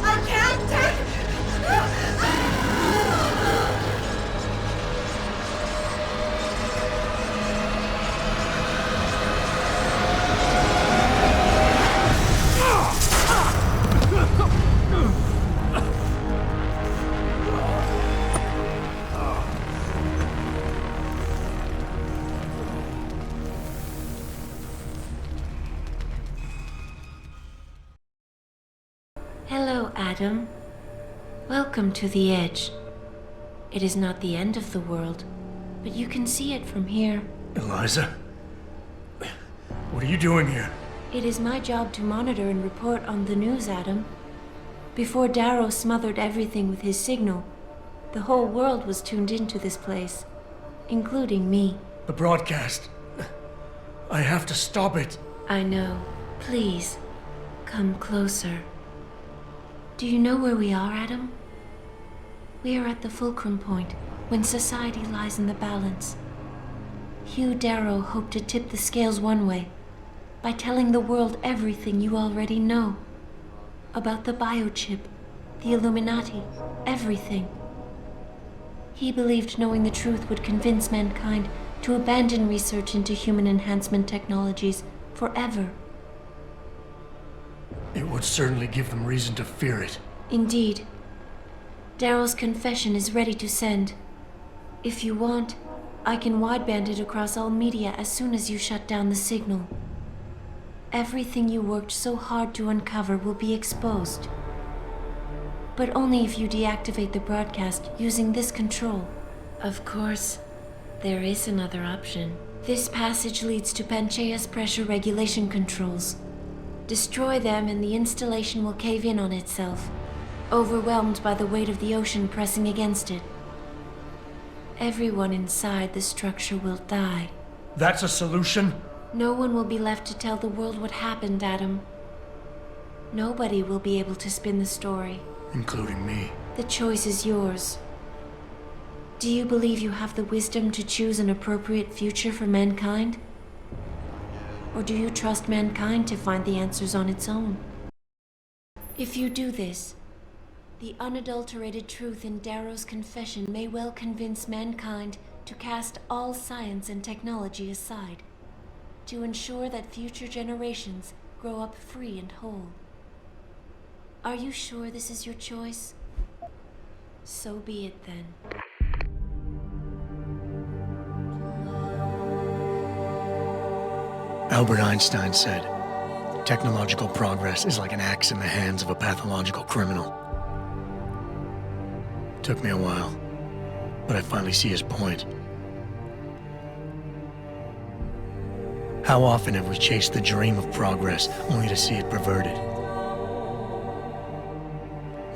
I can't take... Hello, Adam. Welcome to the Edge. It is not the end of the world, but you can see it from here. Eliza? What are you doing here? It is my job to monitor and report on the news, Adam. Before Darrow smothered everything with his signal, the whole world was tuned into this place, including me. The broadcast. I have to stop it. I know. Please, come closer. Do you know where we are, Adam? We are at the fulcrum point, when society lies in the balance. Hugh Darrow hoped to tip the scales one way, by telling the world everything you already know. About the biochip, the Illuminati, everything. He believed knowing the truth would convince mankind to abandon research into human enhancement technologies forever. It would certainly give them reason to fear it. Indeed. Darrow's confession is ready to send. If you want, I can wideband it across all media as soon as you shut down the signal. Everything you worked so hard to uncover will be exposed. But only if you deactivate the broadcast using this control. Of course, there is another option. This passage leads to Panchaea's pressure regulation controls. Destroy them and the installation will cave in on itself, overwhelmed by the weight of the ocean pressing against it. Everyone inside the structure will die. That's a solution? No one will be left to tell the world what happened, Adam. Nobody will be able to spin the story. Including me. The choice is yours. Do you believe you have the wisdom to choose an appropriate future for mankind? Or do you trust mankind to find the answers on its own? If you do this, the unadulterated truth in Darrow's confession may well convince mankind to cast all science and technology aside, to ensure that future generations grow up free and whole. Are you sure this is your choice? So be it then. Albert Einstein said, technological progress is like an axe in the hands of a pathological criminal. Took me a while, but I finally see his point. How often have we chased the dream of progress only to see it perverted?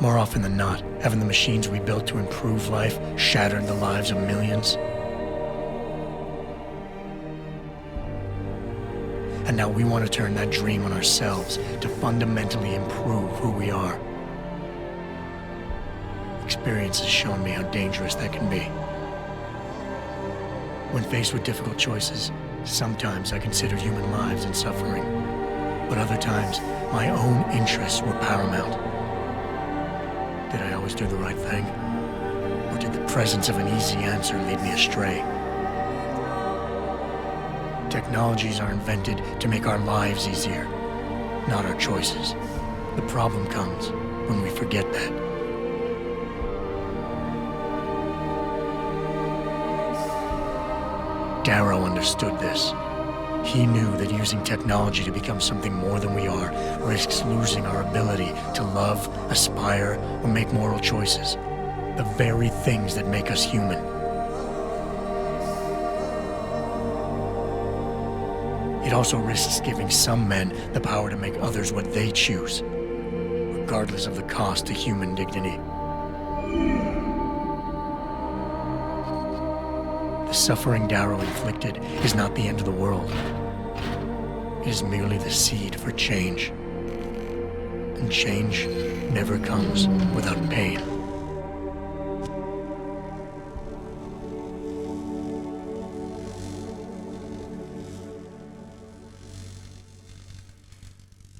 More often than not, haven't the machines we built to improve life shattered the lives of millions? And now we want to turn that dream on ourselves to fundamentally improve who we are. Experience has shown me how dangerous that can be. When faced with difficult choices, sometimes I considered human lives and suffering, but other times my own interests were paramount. Did I always do the right thing? Or did the presence of an easy answer lead me astray? Technologies are invented to make our lives easier, not our choices. The problem comes when we forget that. Darrow understood this. He knew that using technology to become something more than we are risks losing our ability to love, aspire, or make moral choices. The very things that make us human. It also risks giving some men the power to make others what they choose, regardless of the cost to human dignity. The suffering Darrow inflicted is not the end of the world. It is merely the seed for change. And change never comes without pain.